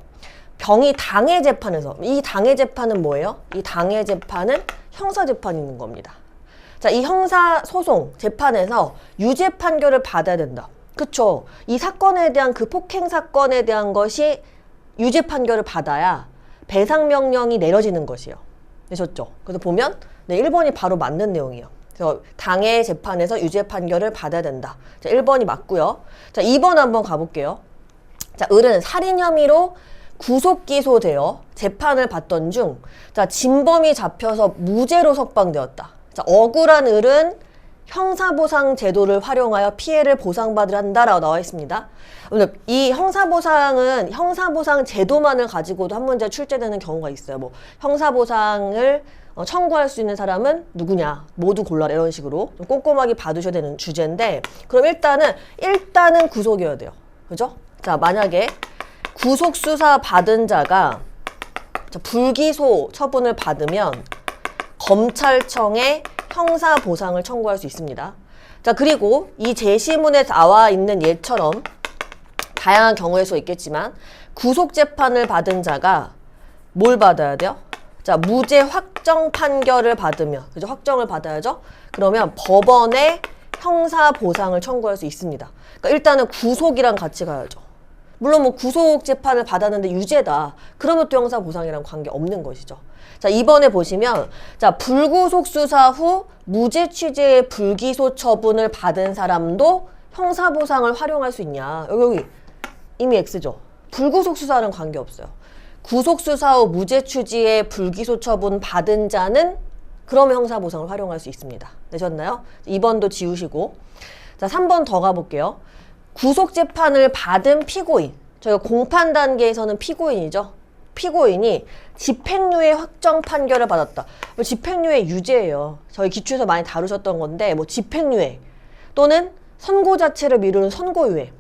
병이 당해재판에서 이 당해재판은 뭐예요? 이 당해재판은 형사재판이 있는 겁니다. 자, 이 형사소송 재판에서 유죄 판결을 받아야 된다. 그쵸? 이 사건에 대한 그 폭행 사건에 대한 것이 유죄 판결을 받아야 배상명령이 내려지는 것이에요. 되셨죠? 그래서 보면 네, 1번이 바로 맞는 내용이에요. 그래서 당해 재판에서 유죄 판결을 받아야 된다. 자, 1번이 맞고요. 자, 2번 한번 가볼게요. 자, 을은 살인 혐의로 구속 기소되어 재판을 받던 중 자, 진범이 잡혀서 무죄로 석방되었다. 자, 억울한 을은 형사보상 제도를 활용하여 피해를 보상받으려 한다라고 나와 있습니다. 이 형사보상은 형사보상 제도만을 가지고도 한 문제 출제되는 경우가 있어요. 뭐 형사보상을 청구할 수 있는 사람은 누구냐 모두 골라라 이런 식으로 좀 꼼꼼하게 봐두셔야 되는 주제인데 그럼 일단은 구속이어야 돼요. 그죠? 자, 만약에 구속수사 받은 자가 불기소 처분을 받으면 검찰청에 형사보상을 청구할 수 있습니다. 자, 그리고 이 제시문에 나와 있는 예처럼 다양한 경우의 수 있겠지만 구속재판을 받은 자가 뭘 받아야 돼요? 자, 무죄 확정 판결을 받으면 그죠? 확정을 받아야죠. 그러면 법원에 형사보상을 청구할 수 있습니다. 그러니까 일단은 구속이랑 같이 가야죠. 물론 뭐 구속 재판을 받았는데 유죄다. 그러면 또 형사보상이랑 관계 없는 것이죠. 자, 이번에 보시면 자, 불구속 수사 후 무죄 취지의 불기소 처분을 받은 사람도 형사보상을 활용할 수 있냐. 여기 이미 X죠. 불구속 수사는 관계 없어요. 구속 수사 후 무죄 취지의 불기소 처분 받은 자는 그러면 형사보상을 활용할 수 있습니다. 되셨나요? 2번도 지우시고 자, 3번 더 가볼게요. 구속재판을 받은 피고인, 저희가 공판 단계에서는 피고인이죠. 피고인이 집행유예 확정 판결을 받았다. 집행유예 유죄예요. 저희 기초에서 많이 다루셨던 건데 뭐 집행유예 또는 선고 자체를 미루는 선고유예를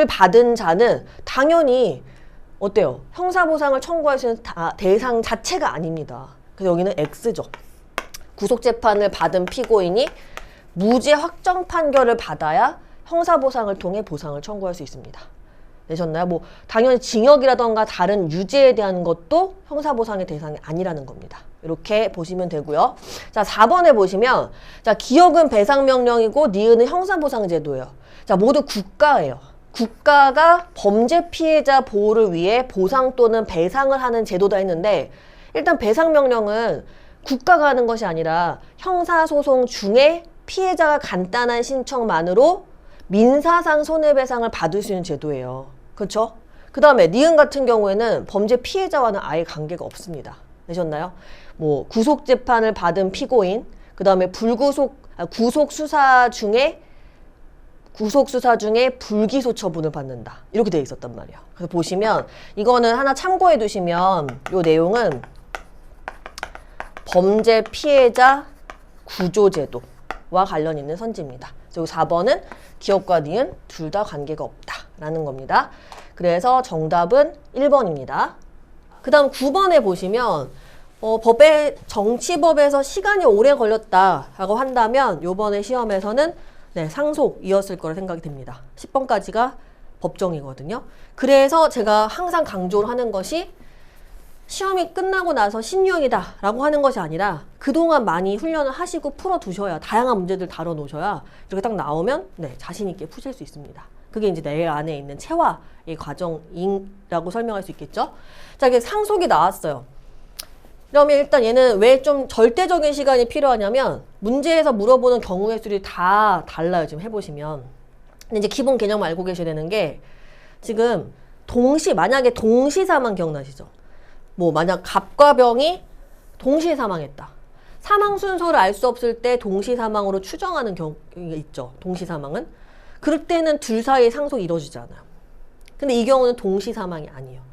받은 자는 당연히 어때요? 형사보상을 청구할 수 있는 대상 자체가 아닙니다. 그래서 여기는 X죠. 구속재판을 받은 피고인이 무죄 확정 판결을 받아야 형사보상을 통해 보상을 청구할 수 있습니다. 되셨나요? 뭐 당연히 징역이라던가 다른 유죄에 대한 것도 형사보상의 대상이 아니라는 겁니다. 이렇게 보시면 되고요. 자, 4번에 보시면 자, 기억은 배상명령이고 니은은 형사보상제도예요. 자, 모두 국가예요. 국가가 범죄 피해자 보호를 위해 보상 또는 배상을 하는 제도다 했는데 일단 배상명령은 국가가 하는 것이 아니라 형사소송 중에 피해자가 간단한 신청만으로 민사상 손해배상을 받을 수 있는 제도예요. 그렇죠? 그 다음에 니은 같은 경우에는 범죄 피해자와는 아예 관계가 없습니다. 되셨나요? 뭐 구속재판을 받은 피고인, 그 다음에 구속수사 중에 불기소 처분을 받는다. 이렇게 돼 있었단 말이에요. 그래서 보시면 이거는 하나 참고해 두시면 이 내용은 범죄 피해자 구조제도와 관련 있는 선지입니다. 그리고 4번은 기억과 니은 둘 다 관계가 없다라는 겁니다. 그래서 정답은 1번입니다. 그 다음 9번에 보시면 정치법에서 시간이 오래 걸렸다라고 한다면 이번에 시험에서는 네, 상속이었을 거라 생각이 듭니다. 10번까지가 법정이거든요. 그래서 제가 항상 강조를 하는 것이 시험이 끝나고 나서 신유형이다 라고 하는 것이 아니라 그동안 많이 훈련을 하시고 풀어두셔야 다양한 문제들 다뤄놓으셔야 이렇게 딱 나오면 네, 자신 있게 푸실 수 있습니다. 그게 이제 내 안에 있는 체화의 과정이라고 설명할 수 있겠죠. 자, 이게 상속이 나왔어요. 그러면 일단 얘는 왜 좀 절대적인 시간이 필요하냐면 문제에서 물어보는 경우의 수들이 다 달라요. 지금 해보시면. 근데 이제 기본 개념 알고 계셔야 되는 게 지금 만약에 동시 사망 기억나시죠? 뭐 만약 갑과 병이 동시에 사망했다. 사망 순서를 알 수 없을 때 동시 사망으로 추정하는 경우가 있죠. 동시 사망은. 그럴 때는 둘 사이에 상속이 이루어지지 않아요. 근데 이 경우는 동시 사망이 아니에요.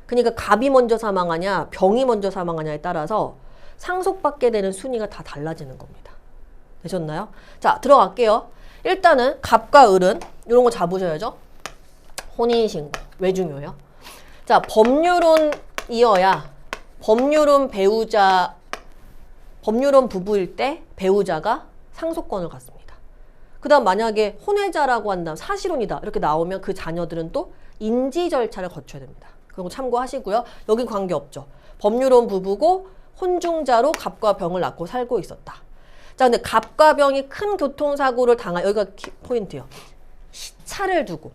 그러니까 갑이 먼저 사망하냐 병이 먼저 사망하냐에 따라서 상속받게 되는 순위가 다 달라지는 겁니다. 되셨나요? 자, 들어갈게요. 일단은 갑과 을은 이런 거 잡으셔야죠. 혼인신고. 왜 중요해요? 자, 법률혼이어야 법률혼 부부일 때 배우자가 상속권을 갖습니다. 그 다음 만약에 혼외자라고 한다면 사실혼이다 이렇게 나오면 그 자녀들은 또 인지 절차를 거쳐야 됩니다. 그런 거 참고하시고요. 여긴 관계없죠. 법률혼 부부고 혼중자로 갑과 병을 낳고 살고 있었다. 자, 근데 갑과 병이 큰 교통사고를 여기가 포인트예요. 시차를 두고.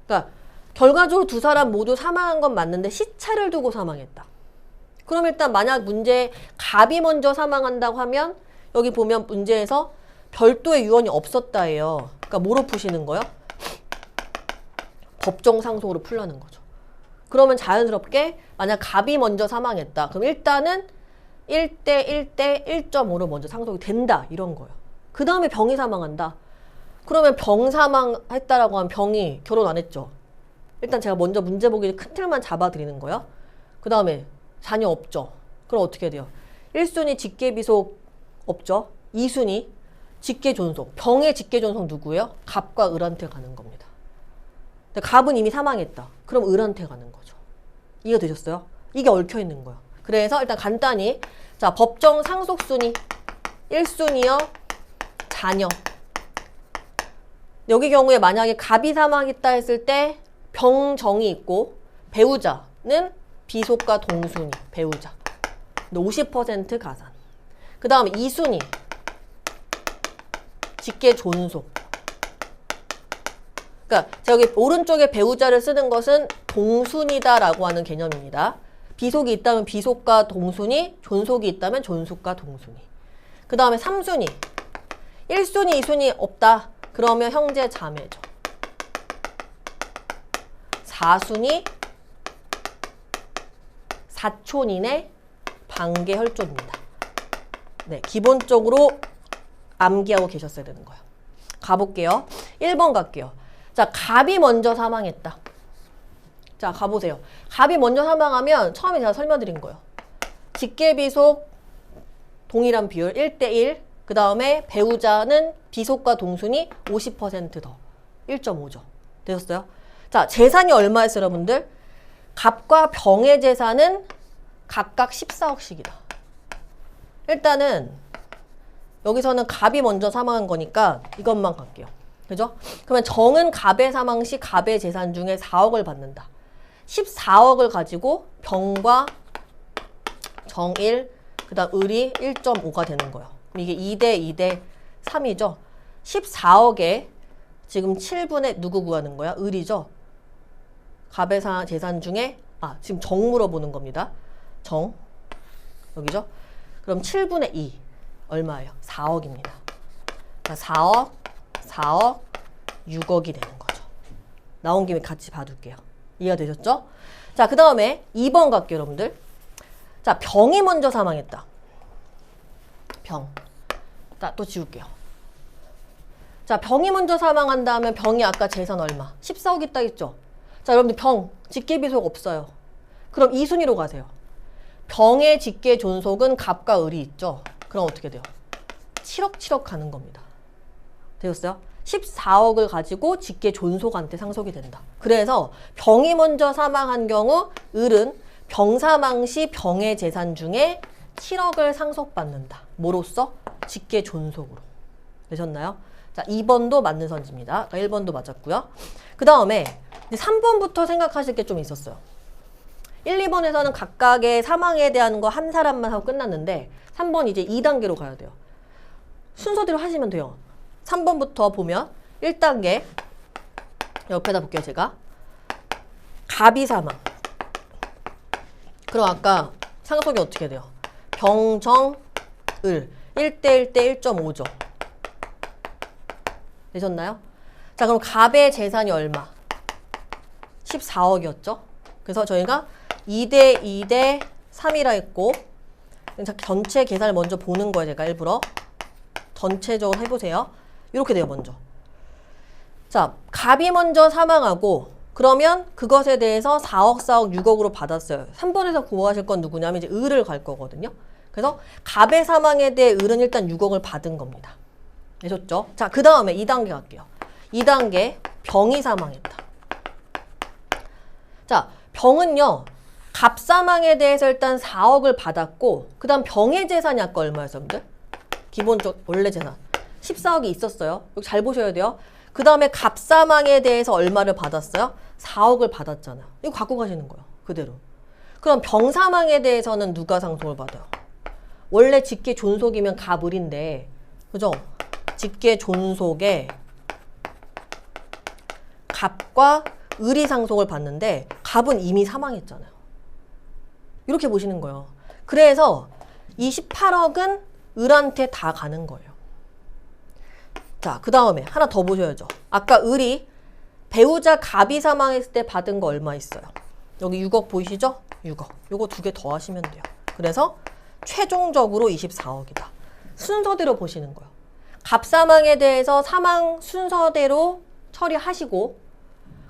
그러니까 결과적으로 두 사람 모두 사망한 건 맞는데 시차를 두고 사망했다. 그럼 일단 만약 갑이 먼저 사망한다고 하면 여기 보면 문제에서 별도의 유언이 없었다예요. 그러니까 뭐로 푸시는 거요? 법정 상속으로 풀라는 거죠. 그러면 자연스럽게 만약 갑이 먼저 사망했다. 그럼 일단은 1대 1대 1.5로 먼저 상속이 된다. 이런 거예요. 그 다음에 병이 사망한다. 그러면 병 사망했다라고 하면 병이 결혼 안 했죠. 일단 제가 먼저 문제 보기 큰 틀만 잡아드리는 거예요. 그 다음에 자녀 없죠. 그럼 어떻게 돼요? 1순위 직계비속 없죠. 2순위 직계존속. 병의 직계존속 누구예요? 갑과 을한테 가는 겁니다. 근데 갑은 이미 사망했다. 그럼 을한테 가는 거죠. 이해되셨어요? 이게 얽혀있는 거예요. 그래서 일단 간단히 자, 법정 상속순위 1순위요. 자녀. 여기 경우에 만약에 갑이 사망했다 했을 때 병정이 있고 배우자는 비속과 동순위 배우자 50% 가산. 그 다음에 2순위 직계존속. 그러니까 여기 오른쪽에 배우자를 쓰는 것은 동순이다라고 하는 개념입니다. 비속이 있다면 비속과 동순이, 존속이 있다면 존속과 동순이. 그 다음에 3순위 1순위, 2순위 없다. 그러면 형제 자매죠. 4순위 사촌 이내 반계 혈족입니다. 네, 기본적으로 암기하고 계셨어야 되는 거예요. 가볼게요. 1번 갈게요. 자, 갑이 먼저 사망했다. 자, 가보세요. 갑이 먼저 사망하면 처음에 제가 설명드린 거예요. 직계비속 동일한 비율 1대1. 그 다음에 배우자는 비속과 동순이 50% 더. 1.5죠. 되셨어요? 자, 재산이 얼마였어요, 여러분들? 갑과 병의 재산은 각각 14억씩이다. 일단은 여기서는 갑이 먼저 사망한 거니까 이것만 갈게요. 그죠? 그러면 정은 갑의 사망 시 갑의 재산 중에 4억을 받는다. 14억을 가지고 병과 정 1, 그 다음 을이 1.5가 되는 거예요. 이게 2대 2대 3이죠. 14억에 지금 7분의 누구 구하는 거야? 을이죠. 갑의 재산 중에 지금 정 물어보는 겁니다. 정 여기죠. 그럼 7분의 2 얼마예요? 4억입니다. 4억, 4억, 6억이 되는 거죠. 나온 김에 같이 봐둘게요. 이해가 되셨죠? 자, 그 다음에 2번 갈게요, 여러분들. 자, 병이 먼저 사망했다. 병. 자, 또 지울게요. 자, 병이 먼저 사망한다면 병이 아까 재산 얼마? 14억 있다 했죠? 자, 여러분들 병, 직계비속 없어요. 그럼 이 순위로 가세요. 병의 직계 존속은 갑과 을이 있죠? 그럼 어떻게 돼요? 7억 7억 가는 겁니다. 되셨어요? 14억을 가지고 직계 존속한테 상속이 된다. 그래서 병이 먼저 사망한 경우 을은 병 사망 시 병의 재산 중에 7억을 상속받는다. 뭐로써? 직계 존속으로. 되셨나요? 자, 2번도 맞는 선지입니다. 1번도 맞았고요. 그 다음에 3번부터 생각하실 게 좀 있었어요. 1, 2번에서는 각각의 사망에 대한 거 한 사람만 하고 끝났는데 3번 이제 2단계로 가야 돼요. 순서대로 하시면 돼요. 3번부터 보면 1단계 옆에다 볼게요. 제가 갑이 사망. 그럼 아까 상속이 어떻게 돼요? 병, 정, 을 1대 1대 1.5죠. 되셨나요? 자, 그럼 갑의 재산이 얼마? 14억이었죠. 그래서 저희가 2대 2대 3이라 했고 전체 계산을 먼저 보는 거예요. 제가 일부러 전체적으로 해보세요. 이렇게 돼요. 먼저. 자, 갑이 먼저 사망하고 그러면 그것에 대해서 4억, 4억, 6억으로 받았어요. 3번에서 구하실 건 누구냐면 이제 을을 갈 거거든요. 그래서 갑의 사망에 대해 을은 일단 6억을 받은 겁니다. 되셨죠? 자, 그 다음에 2단계 갈게요. 2단계 병이 사망했다. 자, 병은요. 갑 사망에 대해서 일단 4억을 받았고 그 다음 병의 재산이 아까 얼마였어요? 여러분들? 기본적 원래 재산 14억이 있었어요. 여기 잘 보셔야 돼요. 그 다음에 갑 사망에 대해서 얼마를 받았어요? 4억을 받았잖아요. 이거 갖고 가시는 거예요. 그대로. 그럼 병 사망에 대해서는 누가 상속을 받아요? 원래 직계 존속이면 갑 을인데 그죠? 직계 존속에 갑과 을이 상속을 받는데 갑은 이미 사망했잖아요. 이렇게 보시는 거예요. 그래서 28억은 을한테 다 가는 거예요. 자, 그 다음에 하나 더 보셔야죠. 아까 을이 배우자 갑이 사망했을 때 받은 거 얼마 있어요? 여기 6억 보이시죠? 6억. 요거 2개 더 하시면 돼요. 그래서 최종적으로 24억이다. 순서대로 보시는 거예요. 갑 사망에 대해서 사망 순서대로 처리하시고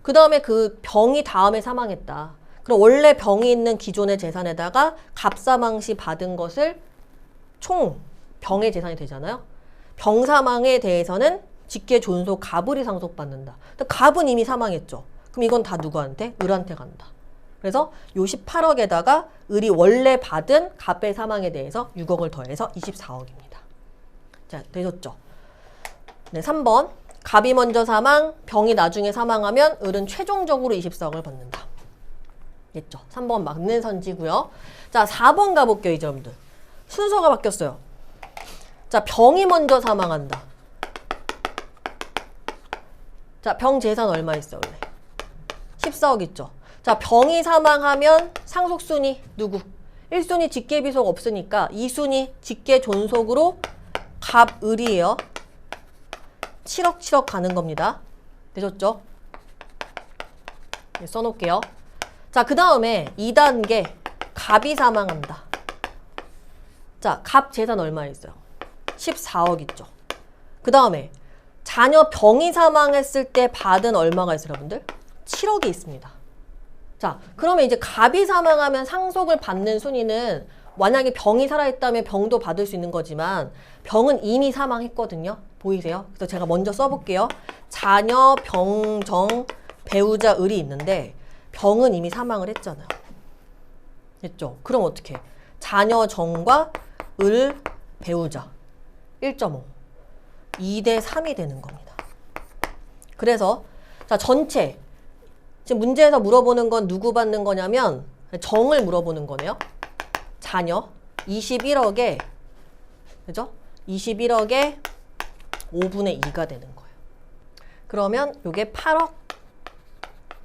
그 다음에 그 병이 다음에 사망했다. 그럼 원래 병이 있는 기존의 재산에다가 갑 사망 시 받은 것을 총 병의 재산이 되잖아요. 병 사망에 대해서는 직계 존속 갑을이 상속받는다. 갑은 이미 사망했죠. 그럼 이건 다 누구한테? 을한테 간다. 그래서 요 18억에다가 을이 원래 받은 갑의 사망에 대해서 6억을 더해서 24억입니다. 자, 되셨죠? 네, 3번. 갑이 먼저 사망, 병이 나중에 사망하면 을은 최종적으로 24억을 받는다. 됐죠? 3번 맞는 선지고요. 자, 4번 가볼게요, 이제 여러분들. 순서가 바뀌었어요. 자, 병이 먼저 사망한다. 자, 병 재산 얼마 있어요, 원래? 14억 있죠? 자, 병이 사망하면 상속순위 누구? 1순위 직계비속 없으니까 2순위 직계 존속으로 갑, 을이에요. 7억 7억 가는 겁니다. 되셨죠? 네, 써놓을게요. 자, 그 다음에 2단계 갑이 사망한다. 자, 갑 재산 얼마 있어요? 14억 있죠. 그 다음에 자녀 병이 사망했을 때 받은 얼마가 있어요, 여러분들? 7억이 있습니다. 자, 그러면 이제 갑이 사망하면 상속을 받는 순위는 만약에 병이 살아있다면 병도 받을 수 있는 거지만 병은 이미 사망했거든요. 보이세요? 그래서 제가 먼저 써볼게요. 자녀, 병, 정, 배우자, 을이 있는데 병은 이미 사망을 했잖아요. 됐죠? 그럼 어떻게? 자녀 정과 을 배우자 1.5 2대 3이 되는 겁니다. 그래서 자 전체 지금 문제에서 물어보는 건 누구 받는 거냐면 정을 물어보는 거네요. 자녀 21억에 그죠? 21억에 5분의 2가 되는 거예요. 그러면 이게 8억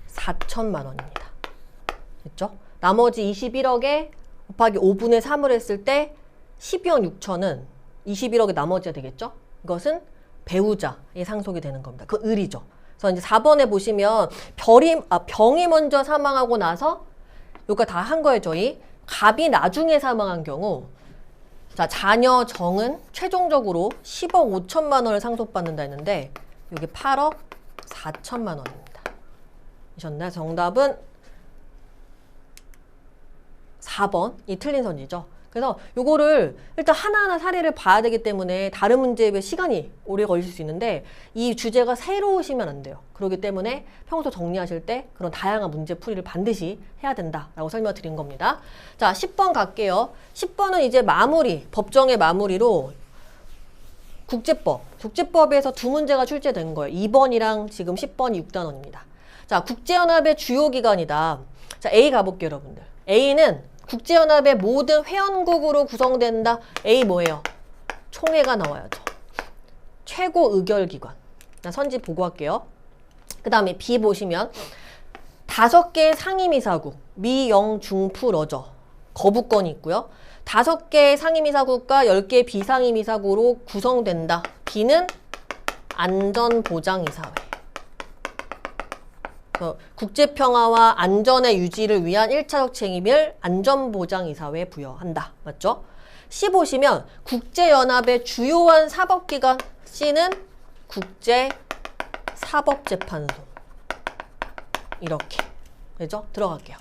4천만 원입니다. 됐죠? 나머지 21억에 곱하기 5분의 3을 했을 때 12억 6천은 21억의 나머지가 되겠죠? 이것은 배우자의 상속이 되는 겁니다. 그 을이죠. 그래서 이제 4번에 보시면 병이 먼저 사망하고 나서 요거 다 한 거예요, 저희. 갑이 나중에 사망한 경우 자, 자녀 정은 최종적으로 10억 5천만 원을 상속받는다 했는데 여기 8억 4천만 원입니다. 이셨나요? 정답은 4번이 틀린 선지죠. 그래서 요거를 일단 하나하나 사례를 봐야 되기 때문에 다른 문제에 비해 시간이 오래 걸릴 수 있는데 이 주제가 새로우시면 안 돼요. 그렇기 때문에 평소 정리하실 때 그런 다양한 문제 풀이를 반드시 해야 된다라고 설명드린 겁니다. 자, 10번 갈게요. 10번은 이제 마무리, 법정의 마무리로 국제법에서 두 문제가 출제된 거예요. 2번이랑 지금 10번이 6단원입니다. 자, 국제연합의 주요 기관이다. 자, A 가볼게요, 여러분들. A는 국제연합의 모든 회원국으로 구성된다. A 뭐예요? 총회가 나와야죠. 최고 의결기관. 선지 보고 할게요. 그 다음에 B 보시면 5개의 상임이사국, 미, 영, 중, 푸, 러저 거부권이 있고요. 5개의 상임이사국과 10개의 비상임이사국으로 구성된다. B는 안전보장이사회. 국제평화와 안전의 유지를 위한 1차적 책임을 안전보장이사회에 부여한다. 맞죠? C 보시면 국제연합의 주요한 사법기관 C는 국제사법재판소. 이렇게. 그죠? 들어갈게요.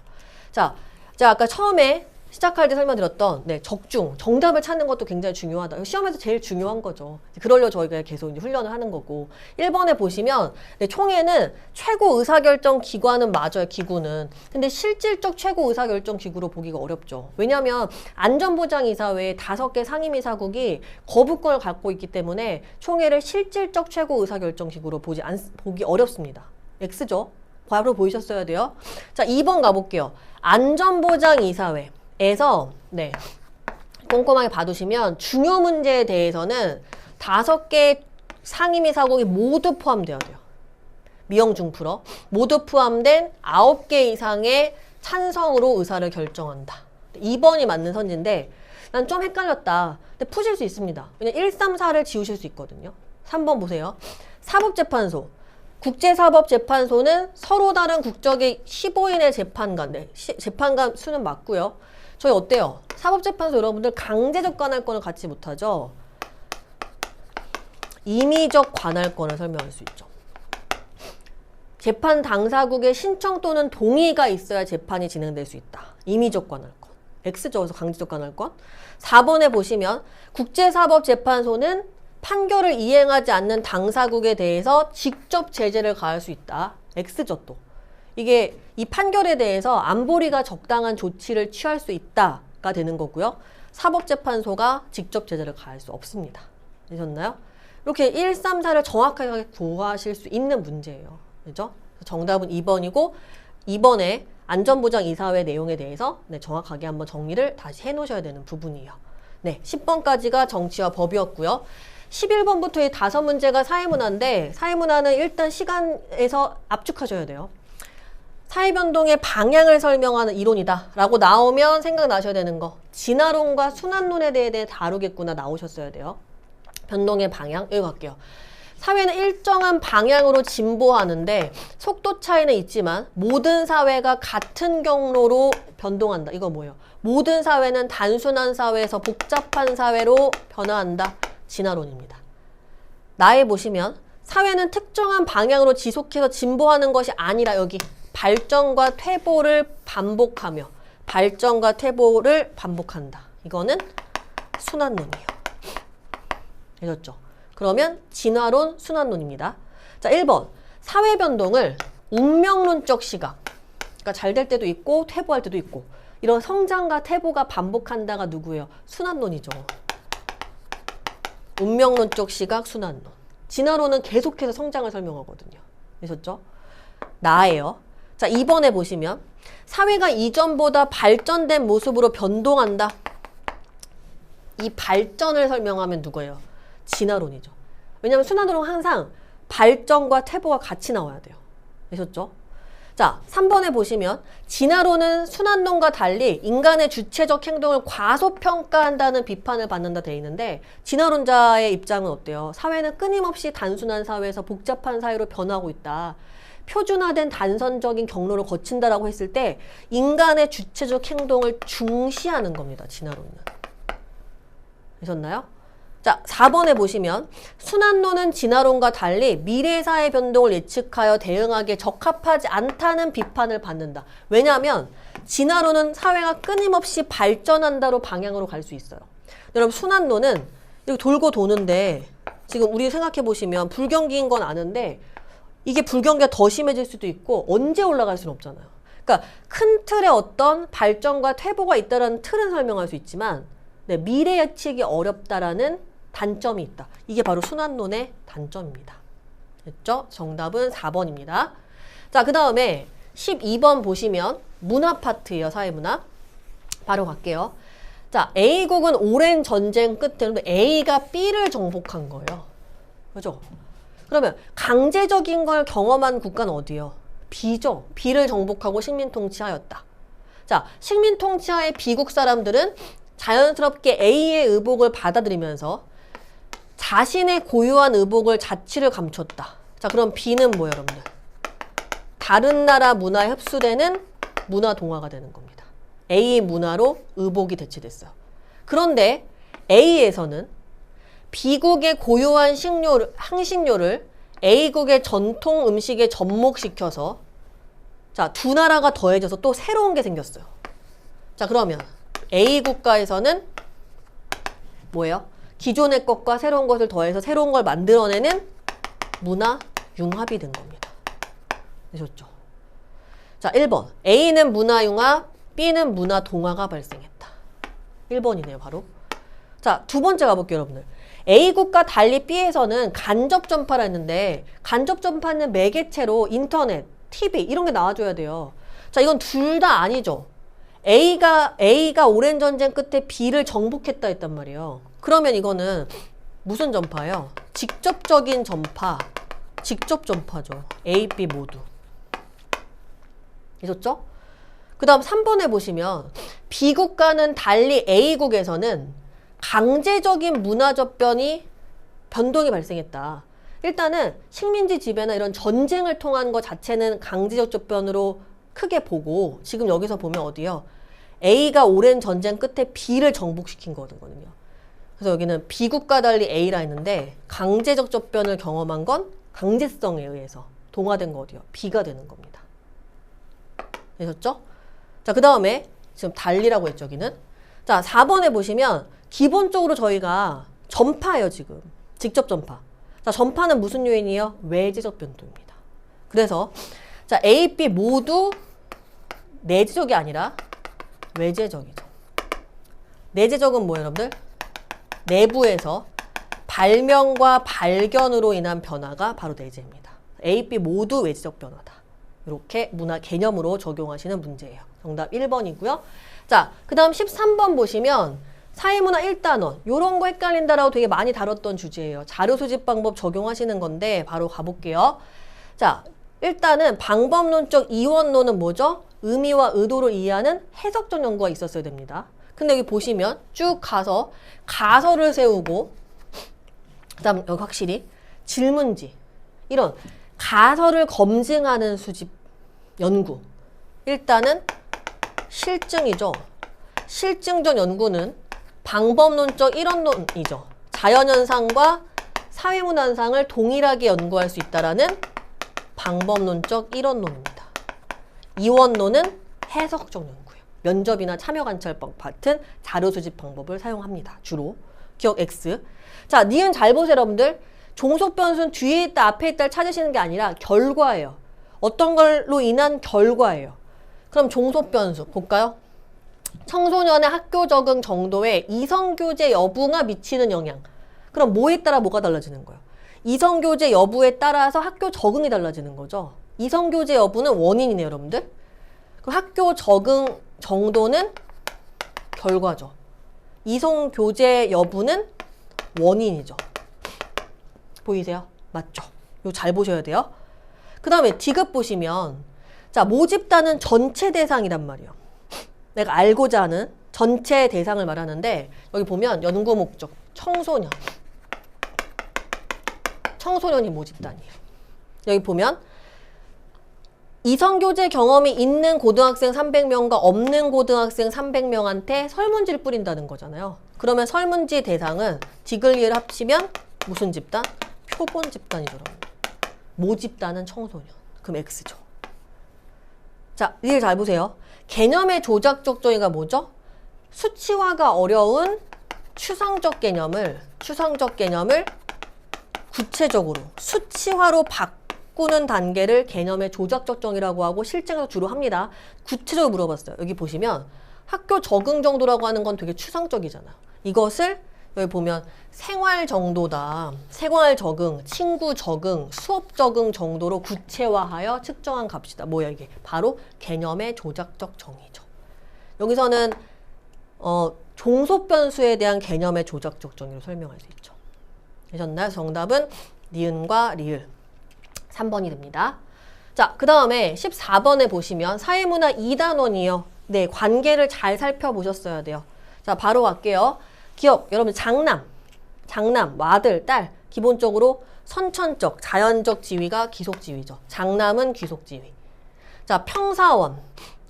자, 제가 아까 처음에 시작할 때 설명드렸던 적중, 정답을 찾는 것도 굉장히 중요하다. 시험에서 제일 중요한 거죠. 그러려고 저희가 계속 이제 훈련을 하는 거고. 1번에 보시면 총회는 최고 의사결정 기관은 맞아요, 기구는. 근데 실질적 최고 의사결정 기구로 보기가 어렵죠. 왜냐하면 안전보장이사회에 5개 상임이사국이 거부권을 갖고 있기 때문에 총회를 실질적 최고 의사결정 기구로 보기 어렵습니다. X죠? 바로 보이셨어야 돼요. 자, 2번 가볼게요. 안전보장이사회. 에서 꼼꼼하게 봐두시면 중요 문제에 대해서는 5개 상임이사국이 모두 포함되어야 돼요. 미영중풀어 모두 포함된 9개 이상의 찬성으로 의사를 결정한다. 2번이 맞는 선지인데 난 좀 헷갈렸다. 근데 푸실 수 있습니다. 왜냐면 1, 3, 4를 지우실 수 있거든요. 3번 보세요. 사법재판소. 국제사법재판소는 서로 다른 국적의 15인의 재판관. 재판관 수는 맞고요. 저희 어때요? 사법재판소 여러분들 강제적 관할권을 갖지 못하죠? 임의적 관할권을 설명할 수 있죠. 재판 당사국의 신청 또는 동의가 있어야 재판이 진행될 수 있다. 임의적 관할권. X죠. 그래서 강제적 관할권. 4번에 보시면 국제사법재판소는 판결을 이행하지 않는 당사국에 대해서 직접 제재를 가할 수 있다. X죠 또. 이게 이 판결에 대해서 안보리가 적당한 조치를 취할 수 있다가 되는 거고요. 사법재판소가 직접 제재를 가할 수 없습니다. 되셨나요? 이렇게 1, 3, 4를 정확하게 구하실 수 있는 문제예요. 그죠? 정답은 2번이고 2번에 안전보장이사회 내용에 대해서 정확하게 한번 정리를 다시 해놓으셔야 되는 부분이에요. 10번까지가 정치와 법이었고요. 11번부터 이 5문제가 사회문화인데 사회문화는 일단 시간에서 압축하셔야 돼요. 사회변동의 방향을 설명하는 이론이다 라고 나오면 생각나셔야 되는 거 진화론과 순환론에 대해 다루겠구나 나오셨어야 돼요. 변동의 방향 여기 갈게요. 사회는 일정한 방향으로 진보하는데 속도 차이는 있지만 모든 사회가 같은 경로로 변동한다. 이거 뭐예요? 모든 사회는 단순한 사회에서 복잡한 사회로 변화한다. 진화론입니다. 나에 보시면 사회는 특정한 방향으로 지속해서 진보하는 것이 아니라 여기 발전과 퇴보를 반복하며 발전과 퇴보를 반복한다. 이거는 순환론이에요. 되셨죠? 그러면 진화론, 순환론입니다. 자, 1번. 사회 변동을 운명론적 시각. 그러니까 잘 될 때도 있고 퇴보할 때도 있고 이런 성장과 퇴보가 반복한다가 누구예요? 순환론이죠. 운명론 쪽 시각 순환론. 진화론은 계속해서 성장을 설명하거든요. 되셨죠? 나예요. 자, 2번에 보시면 사회가 이전보다 발전된 모습으로 변동한다. 이 발전을 설명하면 누구예요? 진화론이죠. 왜냐하면 순환론은 항상 발전과 퇴보가 같이 나와야 돼요. 되셨죠? 자, 3번에 보시면 진화론은 순환론과 달리 인간의 주체적 행동을 과소평가한다는 비판을 받는다 돼 있는데 진화론자의 입장은 어때요? 사회는 끊임없이 단순한 사회에서 복잡한 사회로 변하고 있다. 표준화된 단선적인 경로를 거친다라고 했을 때 인간의 주체적 행동을 중시하는 겁니다. 진화론은. 되셨나요? 자, 4번에 보시면 순환론은 진화론과 달리 미래 사회 변동을 예측하여 대응하기에 적합하지 않다는 비판을 받는다. 왜냐하면 진화론은 사회가 끊임없이 발전한다로 방향으로 갈 수 있어요. 여러분 순환론은 이렇게 돌고 도는데 지금 우리 생각해 보시면 불경기인 건 아는데 이게 불경기가 더 심해질 수도 있고 언제 올라갈 수는 없잖아요. 그러니까 큰 틀에 어떤 발전과 퇴보가 있다는 틀은 설명할 수 있지만 네, 미래 예측이 어렵다라는 단점이 있다. 이게 바로 순환론의 단점입니다. 됐죠? 정답은 4번입니다. 자, 그 다음에 12번 보시면 문화 파트예요. 사회문화. 바로 갈게요. 자, A국은 오랜 전쟁 끝에 A가 B를 정복한 거예요. 그죠? 그러면 강제적인 걸 경험한 국가는 어디예요? B죠. B를 정복하고 식민 통치하였다. 자, 식민 통치하의 B국 사람들은 자연스럽게 A의 의복을 받아들이면서 자신의 고유한 의복을 자취를 감췄다. 자, 그럼 B는 뭐예요, 여러분들? 다른 나라 문화에 흡수되는 문화 동화가 되는 겁니다. A 문화로 의복이 대체됐어요. 그런데 A에서는 B국의 고유한 향신료를 A국의 전통 음식에 접목시켜서 자, 두 나라가 더해져서 또 새로운 게 생겼어요. 자, 그러면 A 국가에서는 뭐예요? 기존의 것과 새로운 것을 더해서 새로운 걸 만들어내는 문화 융합이 된 겁니다. 되셨죠? 자, 1번. A는 문화 융합, B는 문화 동화가 발생했다. 1번이네요, 바로. 자, 두 번째 가볼게요, 여러분들. A국과 달리 B에서는 간접 전파를 했는데 간접 전파는 매개체로 인터넷, TV 이런 게 나와줘야 돼요. 자, 이건 둘 다 아니죠. A가 오랜 전쟁 끝에 B를 정복했다 했단 말이에요. 그러면 이거는 무슨 전파예요? 직접적인 전파, 직접 전파죠. A, B 모두. 있었죠? 그 다음 3번에 보시면 B국과는 달리 A국에서는 강제적인 문화적 변동이 발생했다. 일단은 식민지 지배나 이런 전쟁을 통한 것 자체는 강제적 접변으로 크게 보고 지금 여기서 보면 어디요? A가 오랜 전쟁 끝에 B를 정복시킨 거거든요. 그래서 여기는 B국과 달리 A라 했는데 강제적 접변을 경험한 건 강제성에 의해서 동화된 거 어디요? B가 되는 겁니다. 되셨죠? 자, 그 다음에 지금 달리라고 했죠, 여기는. 자, 4번에 보시면 기본적으로 저희가 전파예요, 지금. 직접 전파. 자, 전파는 무슨 요인이에요? 외제적 변동입니다. 그래서 자, A, B 모두 내재적이 아니라 외재적이죠. 내재적은 뭐예요, 여러분들? 내부에서 발명과 발견으로 인한 변화가 바로 내재입니다. A, B 모두 외재적 변화다. 이렇게 문화 개념으로 적용하시는 문제예요. 정답 1번이고요. 자, 그 다음 13번 보시면 사회문화 1단원 요런 거 헷갈린다라고 되게 많이 다뤘던 주제예요. 자료 수집 방법 적용하시는 건데 바로 가볼게요. 자, 일단은 방법론적 이원론은 뭐죠? 의미와 의도를 이해하는 해석적 연구가 있었어야 됩니다. 근데 여기 보시면 쭉 가서 가설을 세우고 그 다음 여기 확실히 질문지 이런 가설을 검증하는 수집 연구 일단은 실증이죠. 실증적 연구는 방법론적 일원론이죠. 자연현상과 사회문화현상을 동일하게 연구할 수 있다라는 방법론적 일원론입니다. 이원론은 해석적 연구예요. 면접이나 참여관찰법 같은 자료 수집 방법을 사용합니다. 주로. 기억 X. 자, 니은 잘 보세요, 여러분들. 종속 변수는 뒤에 있다, 앞에 있다를 찾으시는 게 아니라 결과예요. 어떤 걸로 인한 결과예요. 그럼 종속변수 볼까요? 청소년의 학교 적응 정도에 이성교제 여부가 미치는 영향. 그럼 뭐에 따라 뭐가 달라지는 거예요? 이성교제 여부에 따라서 학교 적응이 달라지는 거죠. 이성교제 여부는 원인이네요, 여러분들. 그럼 학교 적응 정도는 결과죠. 이성교제 여부는 원인이죠. 보이세요? 맞죠? 이거 잘 보셔야 돼요. 그 다음에 D급 보시면 자, 모집단은 전체 대상이란 말이에요. 내가 알고자 하는 전체 대상을 말하는데 여기 보면 연구 목적 청소년. 청소년이 모집단이에요. 여기 보면 이성교제 경험이 있는 고등학생 300명과 없는 고등학생 300명한테 설문지를 뿌린다는 거잖아요. 그러면 설문지 대상은 디글리를 합치면 무슨 집단? 표본 집단이죠. 모집단은 청소년. 그럼 X죠. 자, 이걸 잘 보세요. 개념의 조작적 정의가 뭐죠? 수치화가 어려운 추상적 개념을 구체적으로 수치화로 바꾸는 단계를 개념의 조작적 정의라고 하고 실증에서 주로 합니다. 구체적으로 물어봤어요. 여기 보시면 학교 적응 정도라고 하는 건 되게 추상적이잖아요. 이것을 여기 보면 생활 정도다. 생활 적응, 친구 적응, 수업 적응 정도로 구체화하여 측정한 값이다. 뭐야 이게? 바로 개념의 조작적 정의죠. 여기서는 종속 변수에 대한 개념의 조작적 정의로 설명할 수 있죠. 되셨나요? 정답은 니은과 리을 3번이 됩니다. 자, 그 다음에 14번에 보시면 사회문화 2단원이요. 네, 관계를 잘 살펴보셨어야 돼요. 자, 바로 갈게요. 기억, 여러분 장남, 아들, 딸 기본적으로 선천적, 자연적 지위가 귀속지위죠. 장남은 귀속지위. 자, 평사원,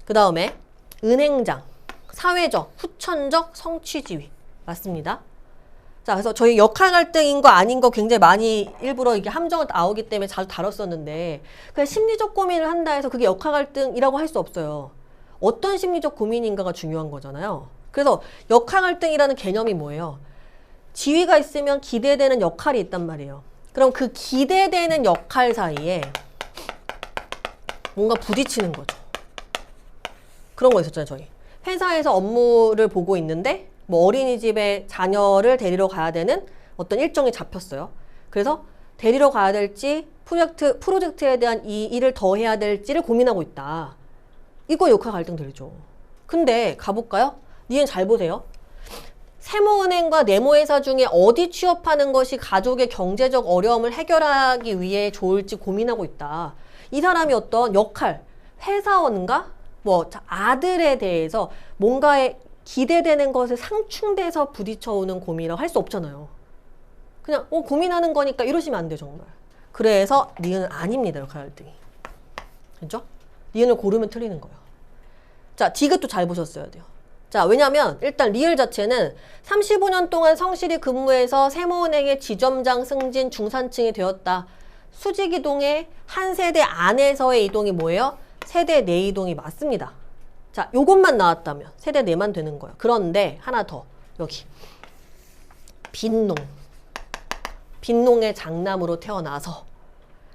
그 다음에 은행장, 사회적, 후천적, 성취지위 맞습니다. 자, 그래서 저희 역할 갈등인 거 아닌 거 굉장히 많이 일부러 이게 함정을 나오기 때문에 자주 다뤘었는데 그냥 심리적 고민을 한다 해서 그게 역할 갈등이라고 할 수 없어요. 어떤 심리적 고민인가가 중요한 거잖아요. 그래서 역할 갈등이라는 개념이 뭐예요? 지위가 있으면 기대되는 역할이 있단 말이에요. 그럼 그 기대되는 역할 사이에 뭔가 부딪히는 거죠. 그런 거 있었잖아요, 저희. 회사에서 업무를 보고 있는데 뭐 어린이집에 자녀를 데리러 가야 되는 어떤 일정이 잡혔어요. 그래서 데리러 가야 될지 프로젝트에 대한 이 일을 더 해야 될지를 고민하고 있다. 이거 역할 갈등 들죠. 근데 가볼까요? 니은 잘 보세요. 세무은행과 네모회사 중에 어디 취업하는 것이 가족의 경제적 어려움을 해결하기 위해 좋을지 고민하고 있다. 이 사람이 어떤 역할, 회사원과 뭐 아들에 대해서 뭔가에 기대되는 것에 상충돼서 부딪혀오는 고민이라고 할 수 없잖아요. 그냥 고민하는 거니까 이러시면 안 돼요, 정말. 그래서 니은은 아닙니다, 역할 갈등이. 그렇죠? 니은을 고르면 틀리는 거예요. 자, 디귿도 잘 보셨어야 돼요. 자, 왜냐면 일단 리을 자체는 35년 동안 성실히 근무해서 세무은행의 지점장 승진 중산층이 되었다. 수직 이동의 한 세대 안에서의 이동이 뭐예요? 세대 내 이동이 맞습니다. 자, 요것만 나왔다면 세대 내만 되는 거예요. 그런데 하나 더 여기 빈농의 장남으로 태어나서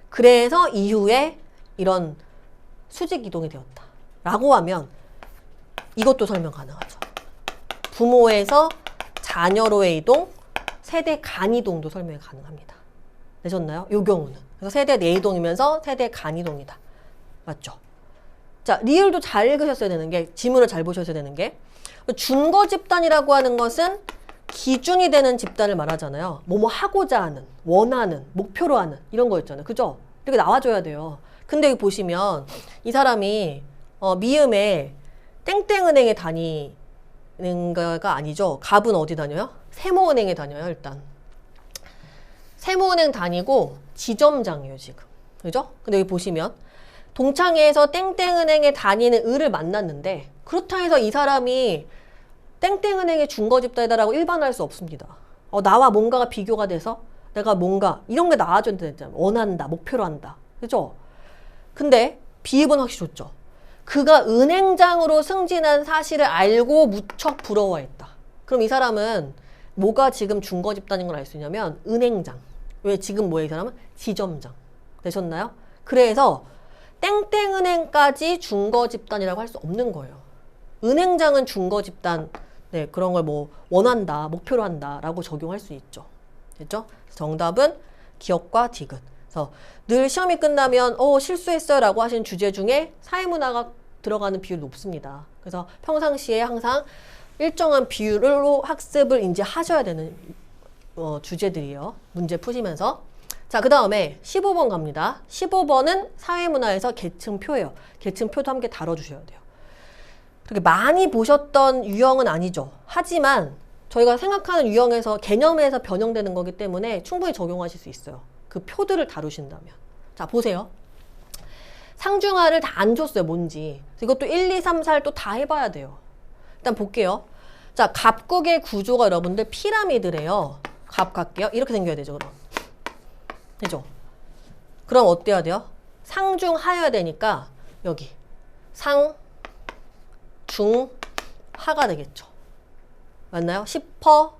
그래서 이후에 이런 수직 이동이 되었다 라고 하면 이것도 설명 가능하죠. 부모에서 자녀로의 이동, 세대 간 이동도 설명이 가능합니다. 되셨나요? 요 경우는. 그래서 세대 내 이동이면서 세대 간 이동이다. 맞죠? 자, 리을도 잘 읽으셨어야 되는 게, 지문을 잘 보셨어야 되는 게, 준거 집단이라고 하는 것은 기준이 되는 집단을 말하잖아요. 뭐뭐 하고자 하는, 원하는, 목표로 하는 이런 거였잖아요. 그죠? 이렇게 나와줘야 돼요. 근데 여기 보시면 이 사람이 미음에 땡땡은행에 다니는 거가 아니죠. 갑은 어디 다녀요? 세모은행에 다녀요, 일단. 세모은행 다니고 지점장이에요, 지금. 그죠? 근데 여기 보시면 동창회에서 땡땡은행에 다니는 을을 만났는데 그렇다 해서 이 사람이 땡땡은행의 준거집단이다라고 일반화할 수 없습니다. 나와 뭔가가 비교가 돼서 내가 뭔가 이런 게 나와줘야 되잖아요. 원한다, 목표로 한다. 그죠? 근데 비읍은 확실히 좋죠. 그가 은행장으로 승진한 사실을 알고 무척 부러워했다. 그럼 이 사람은 뭐가 지금 준거집단인 걸 알 수 있냐면 은행장. 왜 지금 뭐예요? 이 사람은 지점장. 되셨나요? 그래서 땡땡은행까지 준거 집단이라고 할 수 없는 거예요. 은행장은 준거 집단, 네, 그런 걸 뭐 원한다, 목표로 한다라고 적용할 수 있죠. 됐죠? 정답은 기업과 디귿. 그래서 늘 시험이 끝나면 실수했어요라고 하신 주제 중에 사회문화가 들어가는 비율이 높습니다. 그래서 평상시에 항상 일정한 비율로 학습을 이제 하셔야 되는 주제들이에요. 문제 푸시면서. 자, 그 다음에 15번 갑니다. 15번은 사회문화에서 계층표예요. 계층표도 함께 다뤄주셔야 돼요. 그렇게 많이 보셨던 유형은 아니죠. 하지만 저희가 생각하는 유형에서 개념에서 변형되는 거기 때문에 충분히 적용하실 수 있어요. 그 표들을 다루신다면. 자, 보세요. 상중하를 다 안 줬어요. 뭔지. 이것도 1, 2, 3, 4를 또 다 해봐야 돼요. 일단 볼게요. 자, 갑국의 구조가 여러분들 피라미드래요. 갑 갈게요. 이렇게 생겨야 되죠, 그럼. 되죠? 그럼 어때야 돼요? 상중하여야 되니까 여기 상, 중, 하가 되겠죠. 맞나요? 10%,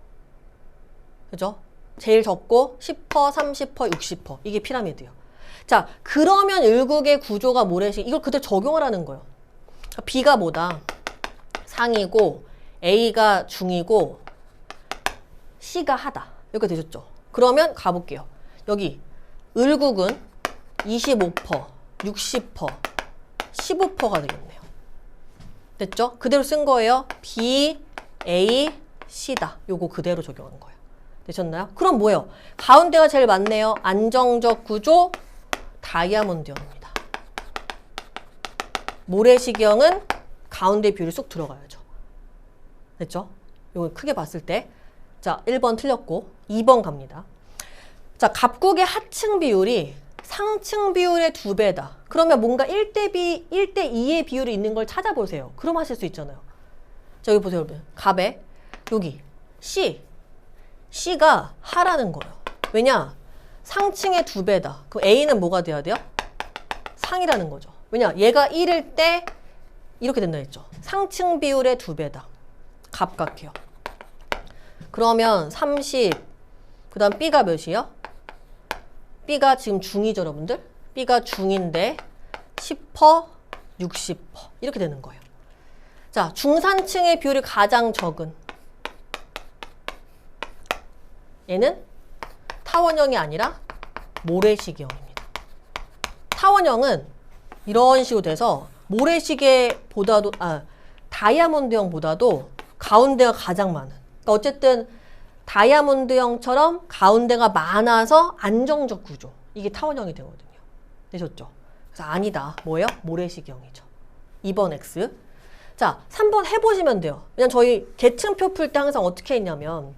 그죠? 제일 적고 10%, 30%, 60%. 이게 피라미드예요. 자, 그러면 일국의 구조가 모래식, 이걸 그대로 적용하라는 거예요. B가 뭐다? 상이고 A가 중이고 C가 하다. 이렇게 되셨죠? 그러면 가볼게요. 여기 을국은 25%, 60%, 15%가 되겠네요. 됐죠? 그대로 쓴 거예요. B, A, C다. 요거 그대로 적용한 거예요. 되셨나요? 그럼 뭐예요? 가운데가 제일 많네요. 안정적 구조, 다이아몬드형입니다. 모래시경은 가운데 비율이 쑥 들어가야죠. 됐죠? 요거 크게 봤을 때. 자, 1번 틀렸고 2번 갑니다. 자, 갑국의 하층 비율이 상층 비율의 2배다. 그러면 뭔가 1대2의 비율이 있는 걸 찾아보세요. 그럼 하실 수 있잖아요. 자, 여기 보세요, 여러분. 갑에 여기 C가 하라는 거예요. 왜냐? 상층의 2배다. 그럼 A는 뭐가 돼야 돼요? 상이라는 거죠. 왜냐? 얘가 1일 때 이렇게 된다 했죠. 상층 비율의 2배다. 갑각해요. 그러면 30, 그 다음 B가 몇이에요? B가 지금 중이죠, 여러분들? B가 중인데 10%, 60% 이렇게 되는 거예요. 자, 중산층의 비율이 가장 적은 얘는 타원형이 아니라 모래시계형입니다. 타원형은 이런 식으로 돼서 모래시계보다도 다이아몬드형보다도 가운데가 가장 많은. 그러니까 어쨌든 다이아몬드형처럼 가운데가 많아서 안정적 구조. 이게 타원형이 되거든요. 되셨죠? 그래서 아니다. 뭐예요? 모래시계형이죠. 2번 X. 자, 3번 해보시면 돼요. 그냥 저희 계층표 풀 때 항상 어떻게 했냐면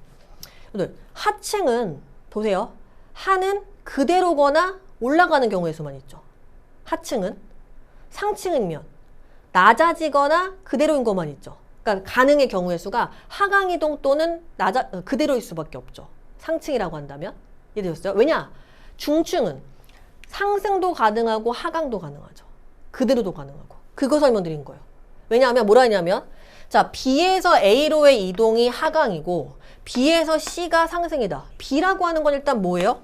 하층은 보세요. 하는 그대로거나 올라가는 경우의 수만 있죠. 하층은. 상층이면 낮아지거나 그대로인 것만 있죠. 그러니까 가능의 경우의 수가 하강이동 또는 그대로일 수밖에 없죠. 상층이라고 한다면. 이해되셨어요? 왜냐? 중층은 상승도 가능하고 하강도 가능하죠. 그대로도 가능하고. 그거 설명드린 거예요. 왜냐하면 뭐라 했냐면 자, B에서 A로의 이동이 하강이고 B에서 C가 상승이다. B라고 하는 건 일단 뭐예요?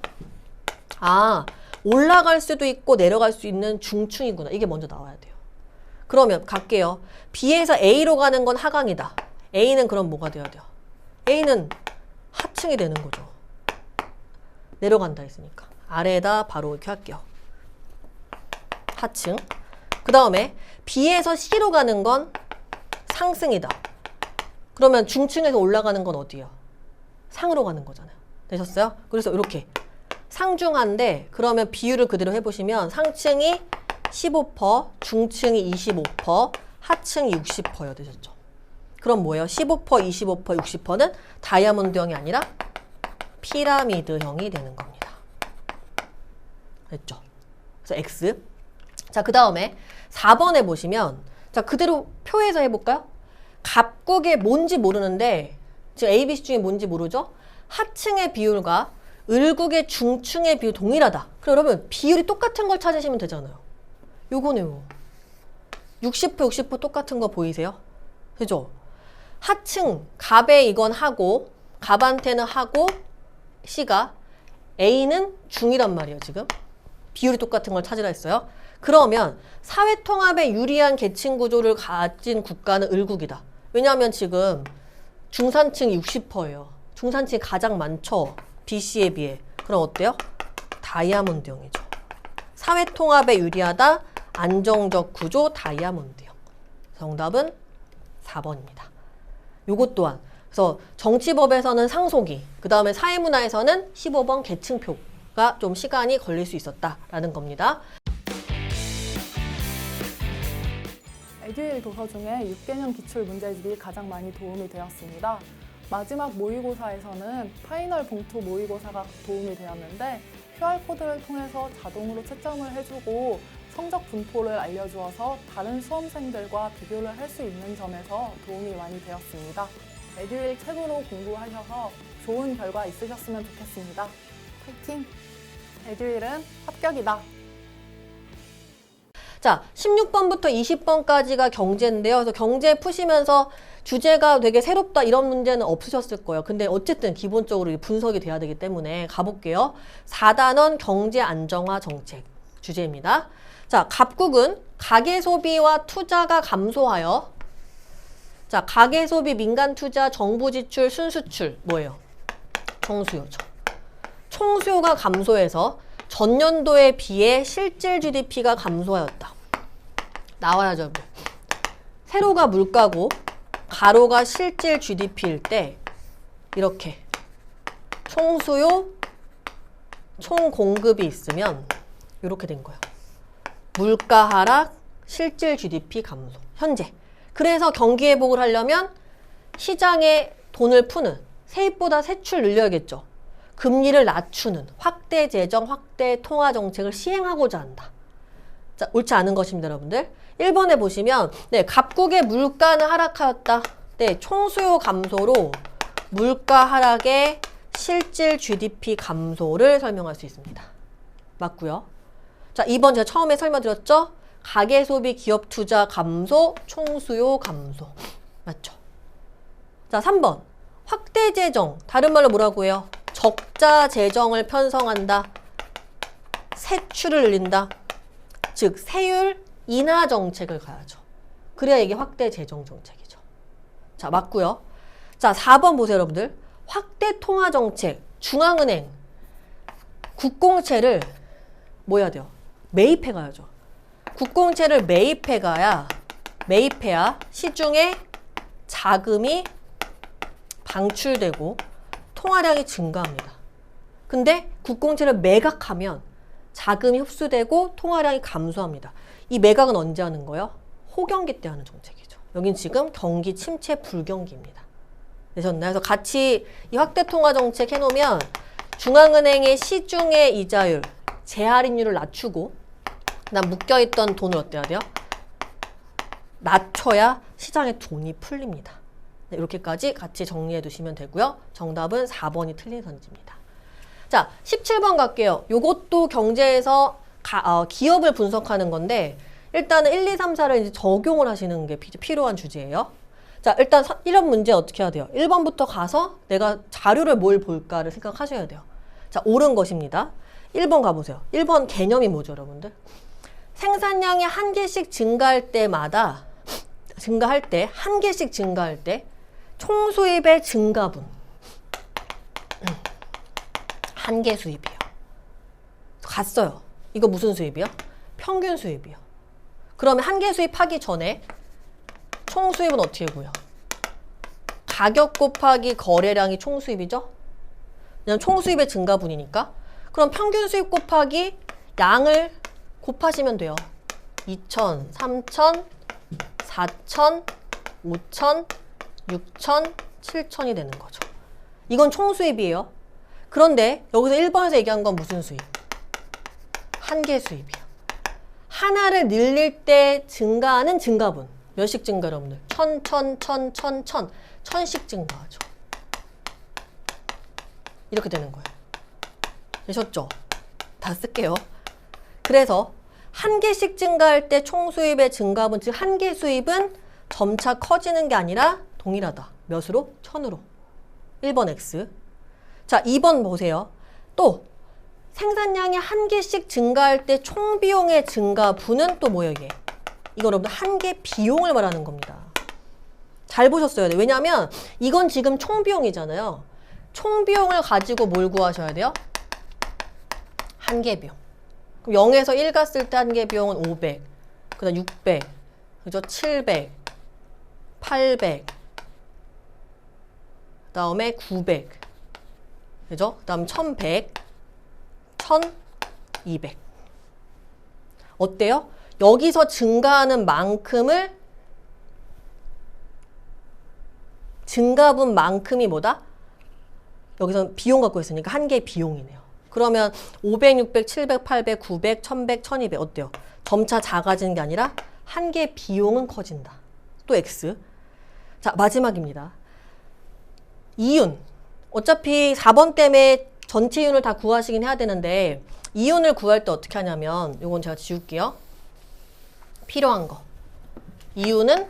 올라갈 수도 있고 내려갈 수 있는 중층이구나. 이게 먼저 나와야 돼요. 그러면 갈게요. B에서 A로 가는 건 하강이다. A는 그럼 뭐가 돼야 돼요? A는 하층이 되는 거죠. 내려간다 했으니까. 아래에다 바로 이렇게 할게요. 하층. 그 다음에 B에서 C로 가는 건 상승이다. 그러면 중층에서 올라가는 건 어디예요? 상으로 가는 거잖아요. 되셨어요? 그래서 이렇게 상중한데 그러면 비율을 그대로 해보시면 상층이 15%, 중층이 25%, 하층이 60%여 되셨죠. 그럼 뭐예요? 15%, 25%, 60%는 다이아몬드형이 아니라 피라미드형이 되는 겁니다. 됐죠? 그래서 X. 자, 그 다음에 4번에 보시면 자, 그대로 표에서 해볼까요? 갑국이 뭔지 모르는데 지금 A, B, C 중에 뭔지 모르죠? 하층의 비율과 을국의 중층의 비율 동일하다. 그럼 여러분 비율이 똑같은 걸 찾으시면 되잖아요. 요거네요. 60%, 60% 똑같은 거 보이세요? 그죠? 하층, 갑에 이건 하고 갑한테는 하고 C가 A는 중이란 말이에요. 지금 비율이 똑같은 걸 찾으라 했어요. 그러면 사회통합에 유리한 계층 구조를 가진 국가는 을국이다. 왜냐하면 지금 중산층이 60%예요. 중산층이 가장 많죠. BC에 비해. 그럼 어때요? 다이아몬드형이죠. 사회통합에 유리하다. 안정적 구조 다이아몬드형. 정답은 4번입니다. 요것 또한 그래서 정치법에서는 상속이, 그 다음에 사회문화에서는 15번 계층표가 좀 시간이 걸릴 수 있었다라는 겁니다. 에듀윌 도서 중에 6개년 기출 문제집이 가장 많이 도움이 되었습니다. 마지막 모의고사에서는 파이널 봉투 모의고사가 도움이 되었는데 QR코드를 통해서 자동으로 채점을 해주고 성적 분포를 알려주어서 다른 수험생들과 비교를 할 수 있는 점에서 도움이 많이 되었습니다. 에듀윌 책으로 공부하셔서 좋은 결과 있으셨으면 좋겠습니다. 파이팅! 에듀윌은 합격이다! 자, 16번부터 20번까지가 경제인데요. 그래서 경제 푸시면서 주제가 되게 새롭다 이런 문제는 없으셨을 거예요. 근데 어쨌든 기본적으로 분석이 돼야 되기 때문에 가볼게요. 4단원 경제 안정화 정책 주제입니다. 자, 갑국은 가계소비와 투자가 감소하여, 자, 가계소비, 민간투자, 정부지출, 순수출 뭐예요? 총수요죠. 총수요가 감소해서 전년도에 비해 실질 GDP가 감소하였다. 나와야죠. 세로가 물가고 가로가 실질 GDP일 때 이렇게 총수요, 총공급이 있으면 이렇게 된 거예요. 물가 하락, 실질 GDP 감소. 현재. 그래서 경기 회복을 하려면 시장에 돈을 푸는, 세입보다 세출 늘려야겠죠. 금리를 낮추는 확대 재정, 확대 통화 정책을 시행하고자 한다. 자, 옳지 않은 것입니다, 여러분들. 1번에 보시면 네, 갑국의 물가는 하락하였다. 네, 총수요 감소로 물가 하락의 실질 GDP 감소를 설명할 수 있습니다. 맞고요. 자, 2번 제가 처음에 설명드렸죠? 가계소비, 기업투자 감소, 총수요 감소. 맞죠? 자, 3번. 확대 재정. 다른 말로 뭐라고 해요? 적자 재정을 편성한다. 세출을 늘린다. 즉 세율 인하 정책을 가야죠. 그래야 이게 확대 재정 정책이죠. 자, 맞고요. 자, 4번 보세요, 여러분들. 확대 통화 정책. 중앙은행 국공채를 뭐 해야 돼요? 매입해 가야죠. 국공채를 매입해야 시중에 자금이 방출되고 통화량이 증가합니다. 근데 국공채를 매각하면 자금이 흡수되고 통화량이 감소합니다. 이 매각은 언제 하는 거예요? 호경기 때 하는 정책이죠. 여긴 지금 경기 침체 불경기입니다. 되셨나요? 그래서 같이 이 확대 통화 정책 해놓으면 중앙은행의 시중의 이자율, 재할인율을 낮추고 그다음 묶여있던 돈을 어때야 돼요? 낮춰야 시장에 돈이 풀립니다. 네, 이렇게까지 같이 정리해 두시면 되고요. 정답은 4번이 틀린 선지입니다. 자, 17번 갈게요. 요것도 경제에서 기업을 분석하는 건데 일단은 1, 2, 3, 4를 이제 적용을 하시는 게 필요한 주제예요. 자, 일단 이런 문제 어떻게 해야 돼요? 1번부터 가서 내가 자료를 뭘 볼까를 생각하셔야 돼요. 자, 옳은 것입니다. 1번 가보세요. 1번 개념이 뭐죠, 여러분들? 생산량이 한 개씩 증가할 때, 한 개씩 증가할 때 총수입의 증가분 한 개 수입이요. 갔어요. 이거 무슨 수입이요? 평균 수입이요. 그러면 한 개 수입하기 전에 총수입은 어떻게 구해요? 가격 곱하기 거래량이 총수입이죠? 왜냐면 총수입의 증가분이니까. 그럼 평균 수입 곱하기 양을 곱하시면 돼요. 2천, 3천, 4천, 5천, 6천, 7천이 되는 거죠. 이건 총수입이에요. 그런데 여기서 1번에서 얘기한 건 무슨 수입? 한 개 수입이요. 하나를 늘릴 때 증가하는 증가분. 몇씩 증가, 여러분들? 1000씩 증가하죠. 이렇게 되는 거예요. 되셨죠? 다 쓸게요. 그래서 한 개씩 증가할 때 총수입의 증가분, 즉 한 개 수입은 점차 커지는 게 아니라 동일하다. 몇으로? 1000으로. 1번 X. 자, 2번 보세요. 또 생산량이 한 개씩 증가할 때 총 비용의 증가분은 또 뭐예요, 이게? 이거 여러분들 한 개 비용을 말하는 겁니다. 잘 보셨어야 돼요. 왜냐하면 이건 지금 총 비용이잖아요. 총 비용을 가지고 뭘 구하셔야 돼요? 한 개 비용. 그럼 0에서 1 갔을 때 한 개 비용은 500, 그 다음 600, 그죠? 700, 800, 그 다음에 900, 그죠? 그 다음 1100, 1200. 어때요? 여기서 증가하는 만큼을 증가분만큼이 뭐다? 여기서 비용 갖고 있으니까 한 개의 비용이네요. 그러면 500, 600, 700, 800, 900, 1100, 1200 어때요? 점차 작아지는 게 아니라 한 개의 비용은 커진다. 또 X. 자, 마지막입니다. 이윤. 어차피 4번 때문에 전체 이윤을 다 구하시긴 해야 되는데 이윤을 구할 때 어떻게 하냐면 이건 제가 지울게요. 필요한 거. 이윤은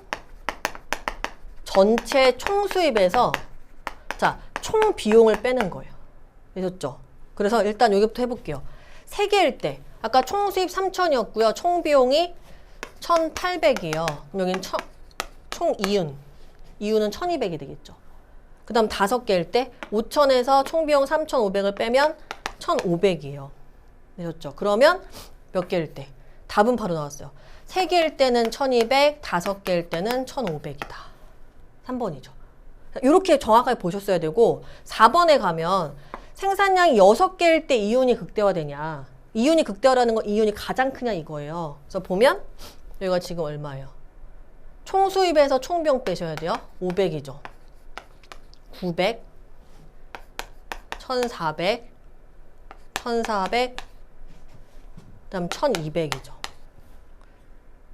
전체 총 수입에서 자, 총 비용을 빼는 거예요. 되셨죠? 그래서 일단 여기부터 해볼게요. 3개일 때 아까 총 수입 3,000이었고요. 총 비용이 1,800이에요. 그럼 여기는 총 이윤. 이윤은 1,200이 되겠죠. 그 다음 5개일 때 5,000에서 총 비용 3,500을 빼면 1,500이에요. 되셨죠? 그러면 몇 개일 때? 답은 바로 나왔어요. 3개일 때는 1,200, 5개일 때는 1,500이다. 3번이죠. 이렇게 정확하게 보셨어야 되고 4번에 가면 생산량이 6개일 때 이윤이 극대화되냐. 이윤이 극대화라는 건 이윤이 가장 크냐 이거예요. 그래서 보면 여기가 지금 얼마예요? 총 수입에서 총 비용 빼셔야 돼요. 500이죠. 900, 1,400, 1,400, 그 다음 1,200이죠.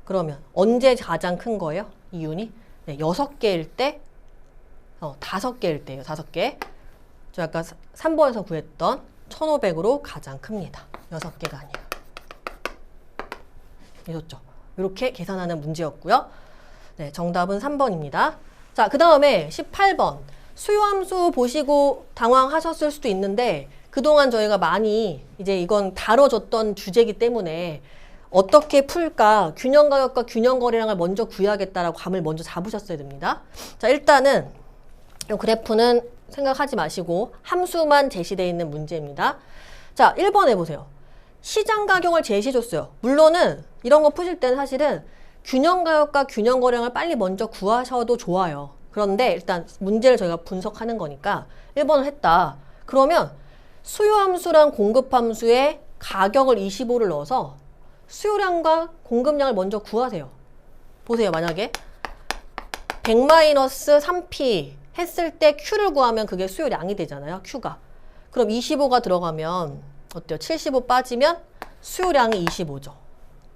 그러면 언제 가장 큰 거예요? 이윤이? 네, 6개일 때, 5개일 때예요. 5개. 저 아까 3번에서 구했던 1,500으로 가장 큽니다. 6개가 아니라. 되셨죠? 이렇게 계산하는 문제였고요. 네, 정답은 3번입니다. 자, 그 다음에 18번. 수요함수 보시고 당황하셨을 수도 있는데 그동안 저희가 많이 이제 이건 다뤄줬던 주제이기 때문에 어떻게 풀까 균형가격과 균형거래량을 먼저 구해야겠다라고 감을 먼저 잡으셨어야 됩니다. 자, 일단은 이 그래프는 생각하지 마시고 함수만 제시되어 있는 문제입니다. 자, 1번 해보세요. 시장 가격을 제시해줬어요. 물론은 이런 거 푸실 때는 사실은 균형가격과 균형거래량을 빨리 먼저 구하셔도 좋아요. 그런데 일단 문제를 저희가 분석하는 거니까 1번을 했다. 그러면 수요함수랑 공급함수에 가격을 25를 넣어서 수요량과 공급량을 먼저 구하세요. 보세요. 만약에 100-3P 했을 때 Q를 구하면 그게 수요량이 되잖아요. Q가. 그럼 25가 들어가면 어때요? 75 빠지면 수요량이 25죠.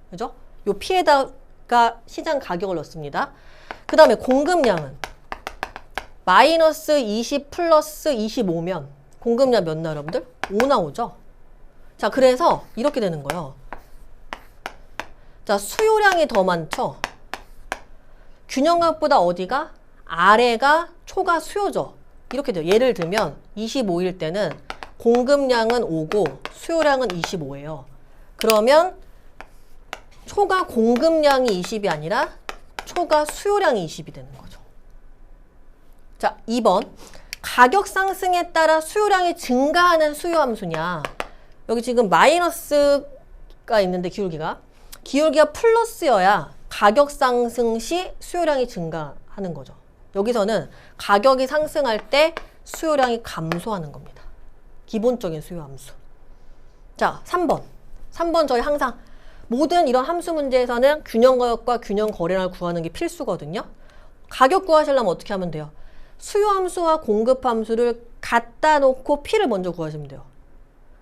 그죠? 요 P에다가 시장 가격을 넣습니다. 그 다음에 공급량은 -20 플러스 25면 공급량 몇 나와요, 여러분들? 5 나오죠? 자, 그래서 이렇게 되는 거예요. 자, 수요량이 더 많죠? 균형값보다 어디가? 아래가 초과 수요죠. 이렇게 돼요. 예를 들면 25일 때는 공급량은 5고 수요량은 25예요. 그러면 초과 공급량이 20이 아니라 초과 수요량이 20이 되는 거죠. 자, 2번. 가격 상승에 따라 수요량이 증가하는 수요함수냐. 여기 지금 마이너스가 있는데 기울기가 플러스여야 가격 상승 시 수요량이 증가하는 거죠. 여기서는 가격이 상승할 때 수요량이 감소하는 겁니다. 기본적인 수요함수. 자, 3번. 3번 저희 항상 모든 이런 함수 문제에서는 균형가격과 균형거래량을 구하는 게 필수거든요. 가격 구하시려면 어떻게 하면 돼요? 수요함수와 공급함수를 갖다 놓고 P를 먼저 구하시면 돼요.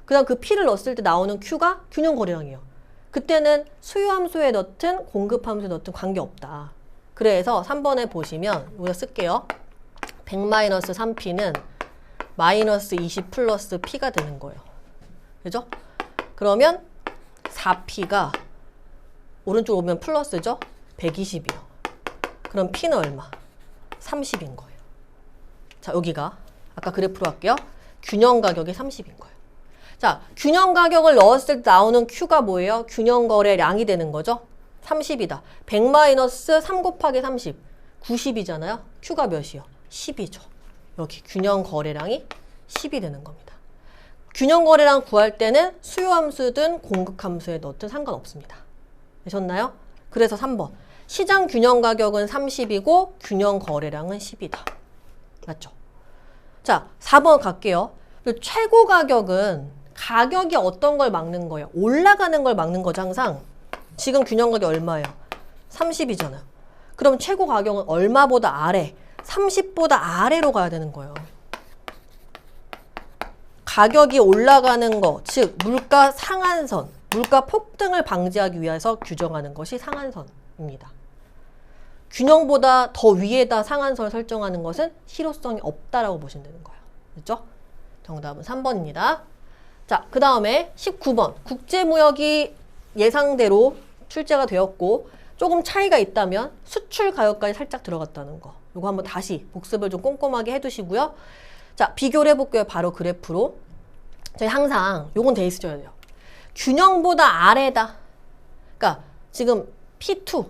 그 다음 그 P를 넣었을 때 나오는 Q가 균형거래량이에요. 그때는 수요함수에 넣든 공급함수에 넣든 관계없다. 그래서 3번에 보시면 우리가 쓸게요. 100-3P는 -20 플러스 P가 되는 거예요. 그죠? 그러면 4P가 오른쪽 오면 플러스죠? 120이요. 그럼 P는 얼마? 30인 거예요. 자, 여기가 아까 그래프로 할게요. 균형 가격이 30인 거예요. 자, 균형 가격을 넣었을 때 나오는 Q가 뭐예요? 균형 거래량이 되는 거죠. 30이다. 100 마이너스 3 곱하기 30. 90이잖아요. Q가 몇이요? 10이죠. 여기 균형 거래량이 10이 되는 겁니다. 균형 거래량 구할 때는 수요 함수든 공급 함수에 넣든 상관없습니다. 되셨나요? 그래서 3번. 시장 균형 가격은 30이고 균형 거래량은 10이다. 맞죠? 자, 4번 갈게요. 최고 가격은 가격이 어떤 걸 막는 거예요? 올라가는 걸 막는 거죠, 항상. 지금 균형 가격이 얼마예요? 30이잖아요. 그럼 최고 가격은 얼마보다 아래? 30보다 아래로 가야 되는 거예요. 가격이 올라가는 거, 즉 물가 상한선, 물가 폭등을 방지하기 위해서 규정하는 것이 상한선입니다. 균형보다 더 위에다 상한선을 설정하는 것은 실효성이 없다라고 보시면 되는 거예요. 그렇죠? 정답은 3번입니다. 자, 그 다음에 19번. 국제무역이 예상대로 출제가 되었고 조금 차이가 있다면 수출 가격까지 살짝 들어갔다는 거. 이거 한번 다시 복습을 좀 꼼꼼하게 해두시고요. 자, 비교를 해볼게요. 바로 그래프로. 저희 항상 요건 돼 있어야 돼요. 균형보다 아래다. 그러니까 지금 P2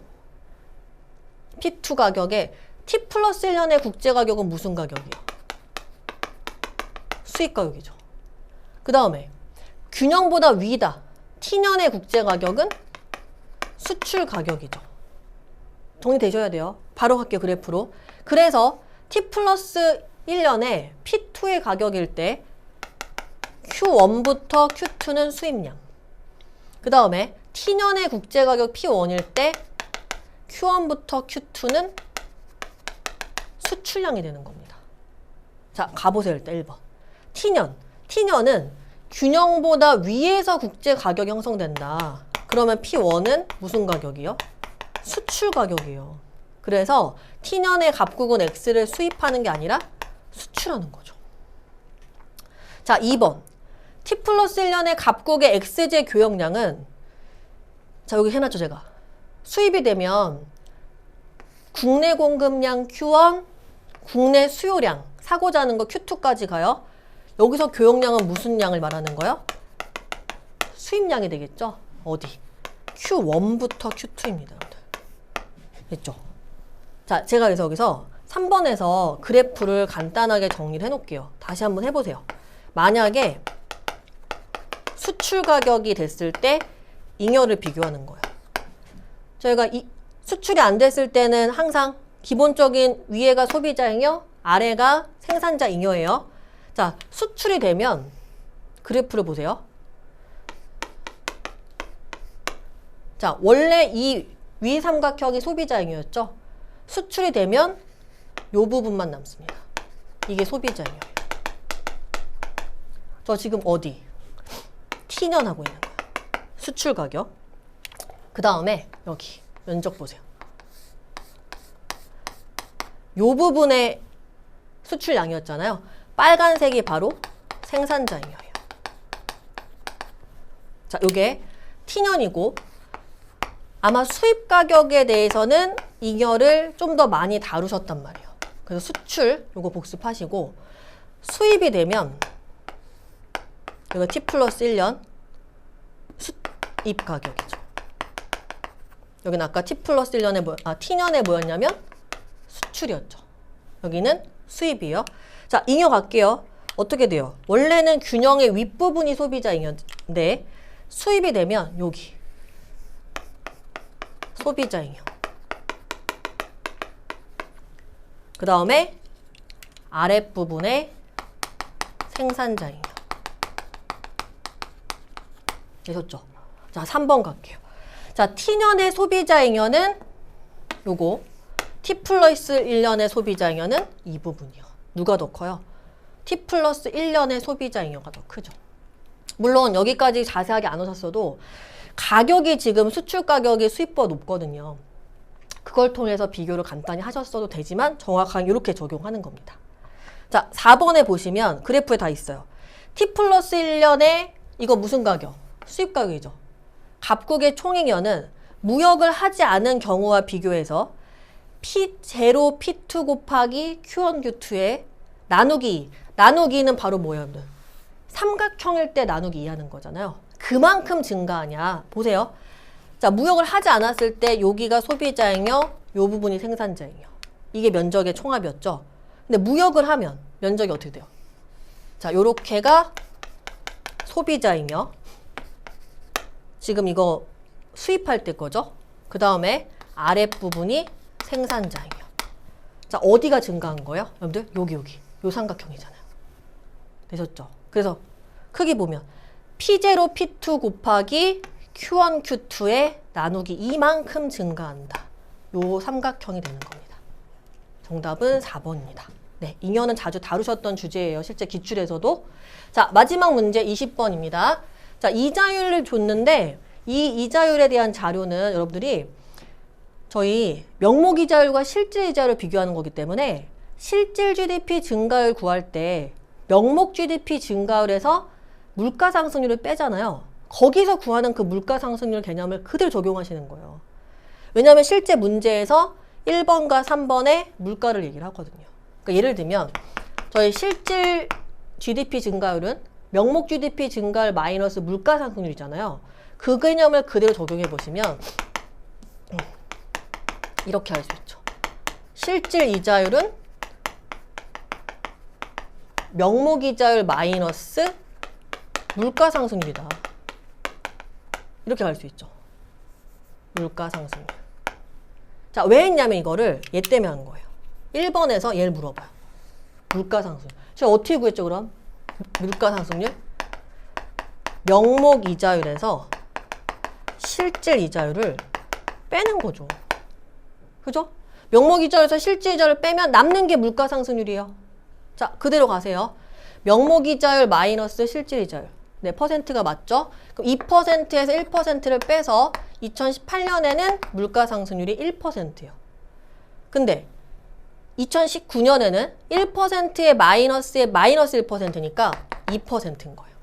가격에 T 플러스 1년의 국제 가격은 무슨 가격이에요? 수입 가격이죠. 그 다음에 균형보다 위다. T년의 국제 가격은 수출 가격이죠. 정리되셔야 돼요. 바로 갈게요. 그래프로. 그래서 T 플러스 1년에 P2의 가격일 때 Q1부터 Q2는 수입량. 그 다음에 T년의 국제 가격 P1일 때 Q1부터 Q2는 수출량이 되는 겁니다. 자, 가보세요. 일단 1번. T년은 균형보다 위에서 국제 가격이 형성된다. 그러면 P1은 무슨 가격이요? 수출 가격이에요. 그래서 T년의 갑국은 X를 수입하는 게 아니라 수출하는 거죠. 자, 2번. T 플러스 1년의 갑국의 X제 교역량은 자, 여기 해놨죠, 제가. 수입이 되면 국내 공급량 Q1, 국내 수요량, 사고자 하는 거 Q2까지 가요. 여기서 교역량은 무슨 양을 말하는 거예요? 수입량이 되겠죠? 어디? Q1부터 Q2입니다. 됐죠? 자, 제가 그래서 여기서 3번에서 그래프를 간단하게 정리를 해놓을게요. 다시 한번 해보세요. 만약에 수출 가격이 됐을 때 잉여를 비교하는 거예요. 저희가 수출이 안 됐을 때는 항상 기본적인 위에가 소비자 잉여, 아래가 생산자 잉여예요. 자, 수출이 되면 그래프를 보세요. 자, 원래 이 위 삼각형이 소비자 잉여였죠? 수출이 되면 이 부분만 남습니다. 이게 소비자 잉여예요. 저 지금 어디? T년 하고 있는 거예요. 수출 가격. 그 다음에 여기 면적 보세요. 이 부분의 수출량이었잖아요. 빨간색이 바로 생산자 잉여예요. 자, 이게 T년이고 아마 수입 가격에 대해서는 잉여를 좀 더 많이 다루셨단 말이에요. 그래서 수출 요거 복습하시고 수입이 되면 이거 T 플러스 1년 수입 가격이죠. 여기는 아까 T 플러스 1년에 T년에 뭐였냐면 수출이었죠. 여기는 수입이에요. 자, 잉여 갈게요. 어떻게 돼요? 원래는 균형의 윗부분이 소비자 잉여인데 수입이 되면 여기 소비자 잉여. 그 다음에 아랫부분에 생산자 잉여. 되셨죠? 자, 3번 갈게요. 자, T년의 소비자 잉여는 요거, T 플러스 1년의 소비자 잉여는 이 부분이요. 누가 더 커요? T 플러스 1년의 소비자 잉여가 더 크죠. 물론 여기까지 자세하게 안 오셨어도 가격이 지금 수출 가격이 수입보다 높거든요. 그걸 통해서 비교를 간단히 하셨어도 되지만 정확하게 이렇게 적용하는 겁니다. 자, 4번에 보시면 그래프에 다 있어요. T 플러스 1년에 이거 무슨 가격? 수입 가격이죠. 갑국의 총잉여는 무역을 하지 않은 경우와 비교해서 P0, P2 곱하기 Q1, Q2의 나누기는 바로 뭐예요? 삼각형일 때 나누기 2하는 거잖아요. 그만큼 증가하냐. 보세요. 자, 무역을 하지 않았을 때 여기가 소비자잉여, 요 부분이 생산자잉여. 이게 면적의 총합이었죠. 근데 무역을 하면 면적이 어떻게 돼요? 자, 요렇게가 소비자잉여. 지금 이거 수입할 때 거죠. 그 다음에 아랫부분이 생산자잉여. 자, 어디가 증가한 거예요? 여러분들, 여기. 요 삼각형이잖아요. 되셨죠? 그래서 크기 보면 P0, P2 곱하기 Q1, Q2에 나누기 이만큼 증가한다. 요 삼각형이 되는 겁니다. 정답은 4번입니다. 네, 잉여는 자주 다루셨던 주제예요. 실제 기출에서도. 자, 마지막 문제 20번입니다. 자, 이자율을 줬는데 이 이자율에 대한 자료는 여러분들이 저희 명목 이자율과 실질 이자율을 비교하는 거기 때문에 실질 GDP 증가율 구할 때 명목 GDP 증가율에서 물가 상승률을 빼잖아요. 거기서 구하는 그 물가 상승률 개념을 그대로 적용하시는 거예요. 왜냐하면 실제 문제에서 1번과 3번의 물가를 얘기를 하거든요. 그러니까 예를 들면 저희 실질 GDP 증가율은 명목 GDP 증가율 마이너스 물가 상승률이잖아요. 그 개념을 그대로 적용해 보시면 이렇게 할 수 있죠. 실질 이자율은 명목 이자율 마이너스 물가 상승률이다. 이렇게 갈 수 있죠. 물가 상승률. 자, 왜 했냐면 이거를 얘 때문에 한 거예요. 1번에서 얘를 물어봐요. 물가 상승률. 제가 어떻게 구했죠, 그럼? 물가 상승률? 명목 이자율에서 실질 이자율을 빼는 거죠. 그죠? 명목 이자율에서 실질 이자율을 빼면 남는 게 물가 상승률이에요. 자, 그대로 가세요. 명목 이자율 마이너스 실질 이자율. 네, 퍼센트가 맞죠? 그럼 2%에서 1%를 빼서 2018년에는 물가 상승률이 1%예요. 근데 2019년에는 1%의 마이너스의 마이너스 1%니까 2%인 거예요.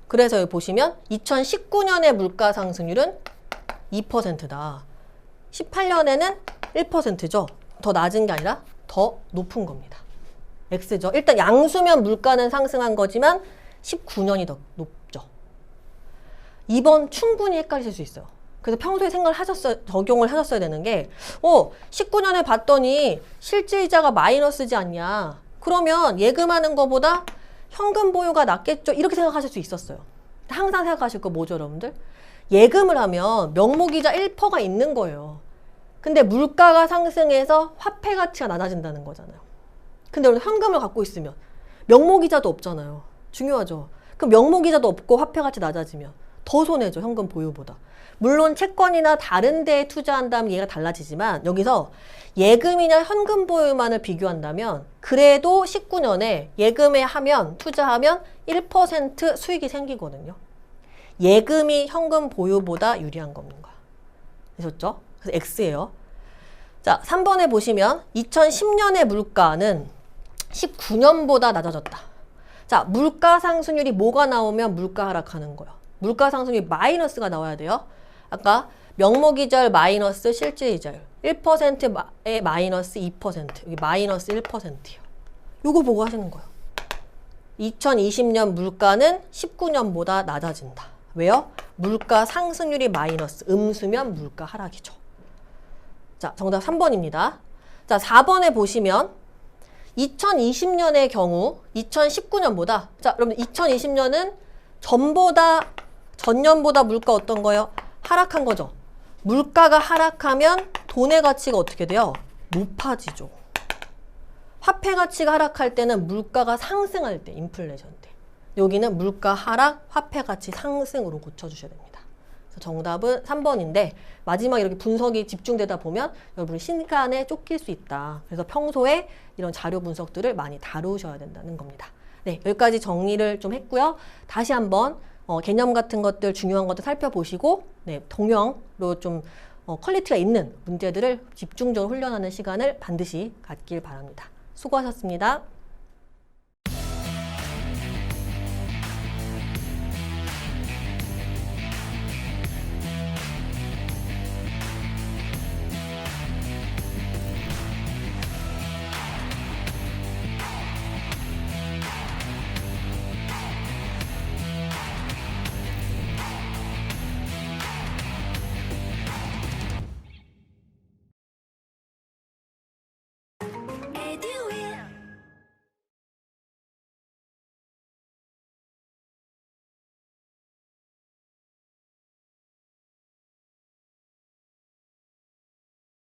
그래서 여기 보시면 2019년의 물가 상승률은 2%다. 18년에는 1%죠. 더 낮은 게 아니라 더 높은 겁니다. X죠. 일단 양수면 물가는 상승한 거지만 19년이 더 높죠. 2번 충분히 헷갈리실 수 있어요. 그래서 평소에 적용을 하셨어야 되는 게 19년에 봤더니 실질이자가 마이너스지 않냐. 그러면 예금하는 거보다 현금 보유가 낫겠죠. 이렇게 생각하실 수 있었어요. 항상 생각하실 거 뭐죠, 여러분들? 예금을 하면 명목이자 1%가 있는 거예요. 근데 물가가 상승해서 화폐 가치가 낮아진다는 거잖아요. 근데 오늘 현금을 갖고 있으면 명목이자도 없잖아요. 중요하죠. 그럼 명목이자도 없고 화폐 가치 낮아지면 더 손해죠. 현금 보유보다. 물론 채권이나 다른 데에 투자한다면 얘가 달라지지만 여기서 예금이나 현금 보유만을 비교한다면 그래도 19년에 예금에 하면 투자하면 1% 수익이 생기거든요. 예금이 현금 보유보다 유리한 겁니다. 되셨죠? 그래서 X예요. 자, 3번에 보시면 2010년의 물가는 19년보다 낮아졌다. 자, 물가 상승률이 뭐가 나오면 물가 하락하는 거예요. 물가 상승률이 마이너스가 나와야 돼요. 아까 명목이자율 마이너스 실질이자율 1%에 마이너스 2%, 여기 마이너스 1%예요. 요거 보고 하시는 거예요. 2020년 물가는 19년보다 낮아진다. 왜요? 물가 상승률이 마이너스, 음수면 물가 하락이죠. 자, 정답 3번입니다. 자, 4번에 보시면 2020년의 경우 2019년보다, 자, 여러분 2020년은 전년보다 물가 어떤 거예요? 하락한 거죠. 물가가 하락하면 돈의 가치가 어떻게 돼요? 높아지죠. 화폐 가치가 하락할 때는 물가가 상승할 때, 인플레이션 때. 여기는 물가 하락, 화폐 가치 상승으로 고쳐주셔야 됩니다. 그래서 정답은 3번인데 마지막에 이렇게 분석이 집중되다 보면 여러분이 시간에 쫓길 수 있다. 그래서 평소에 이런 자료 분석들을 많이 다루셔야 된다는 겁니다. 네, 여기까지 정리를 좀 했고요. 다시 한번 개념 같은 것들, 중요한 것들 살펴보시고 네, 동형으로 좀 퀄리티가 있는 문제들을 집중적으로 훈련하는 시간을 반드시 갖길 바랍니다. 수고하셨습니다. 에듀윌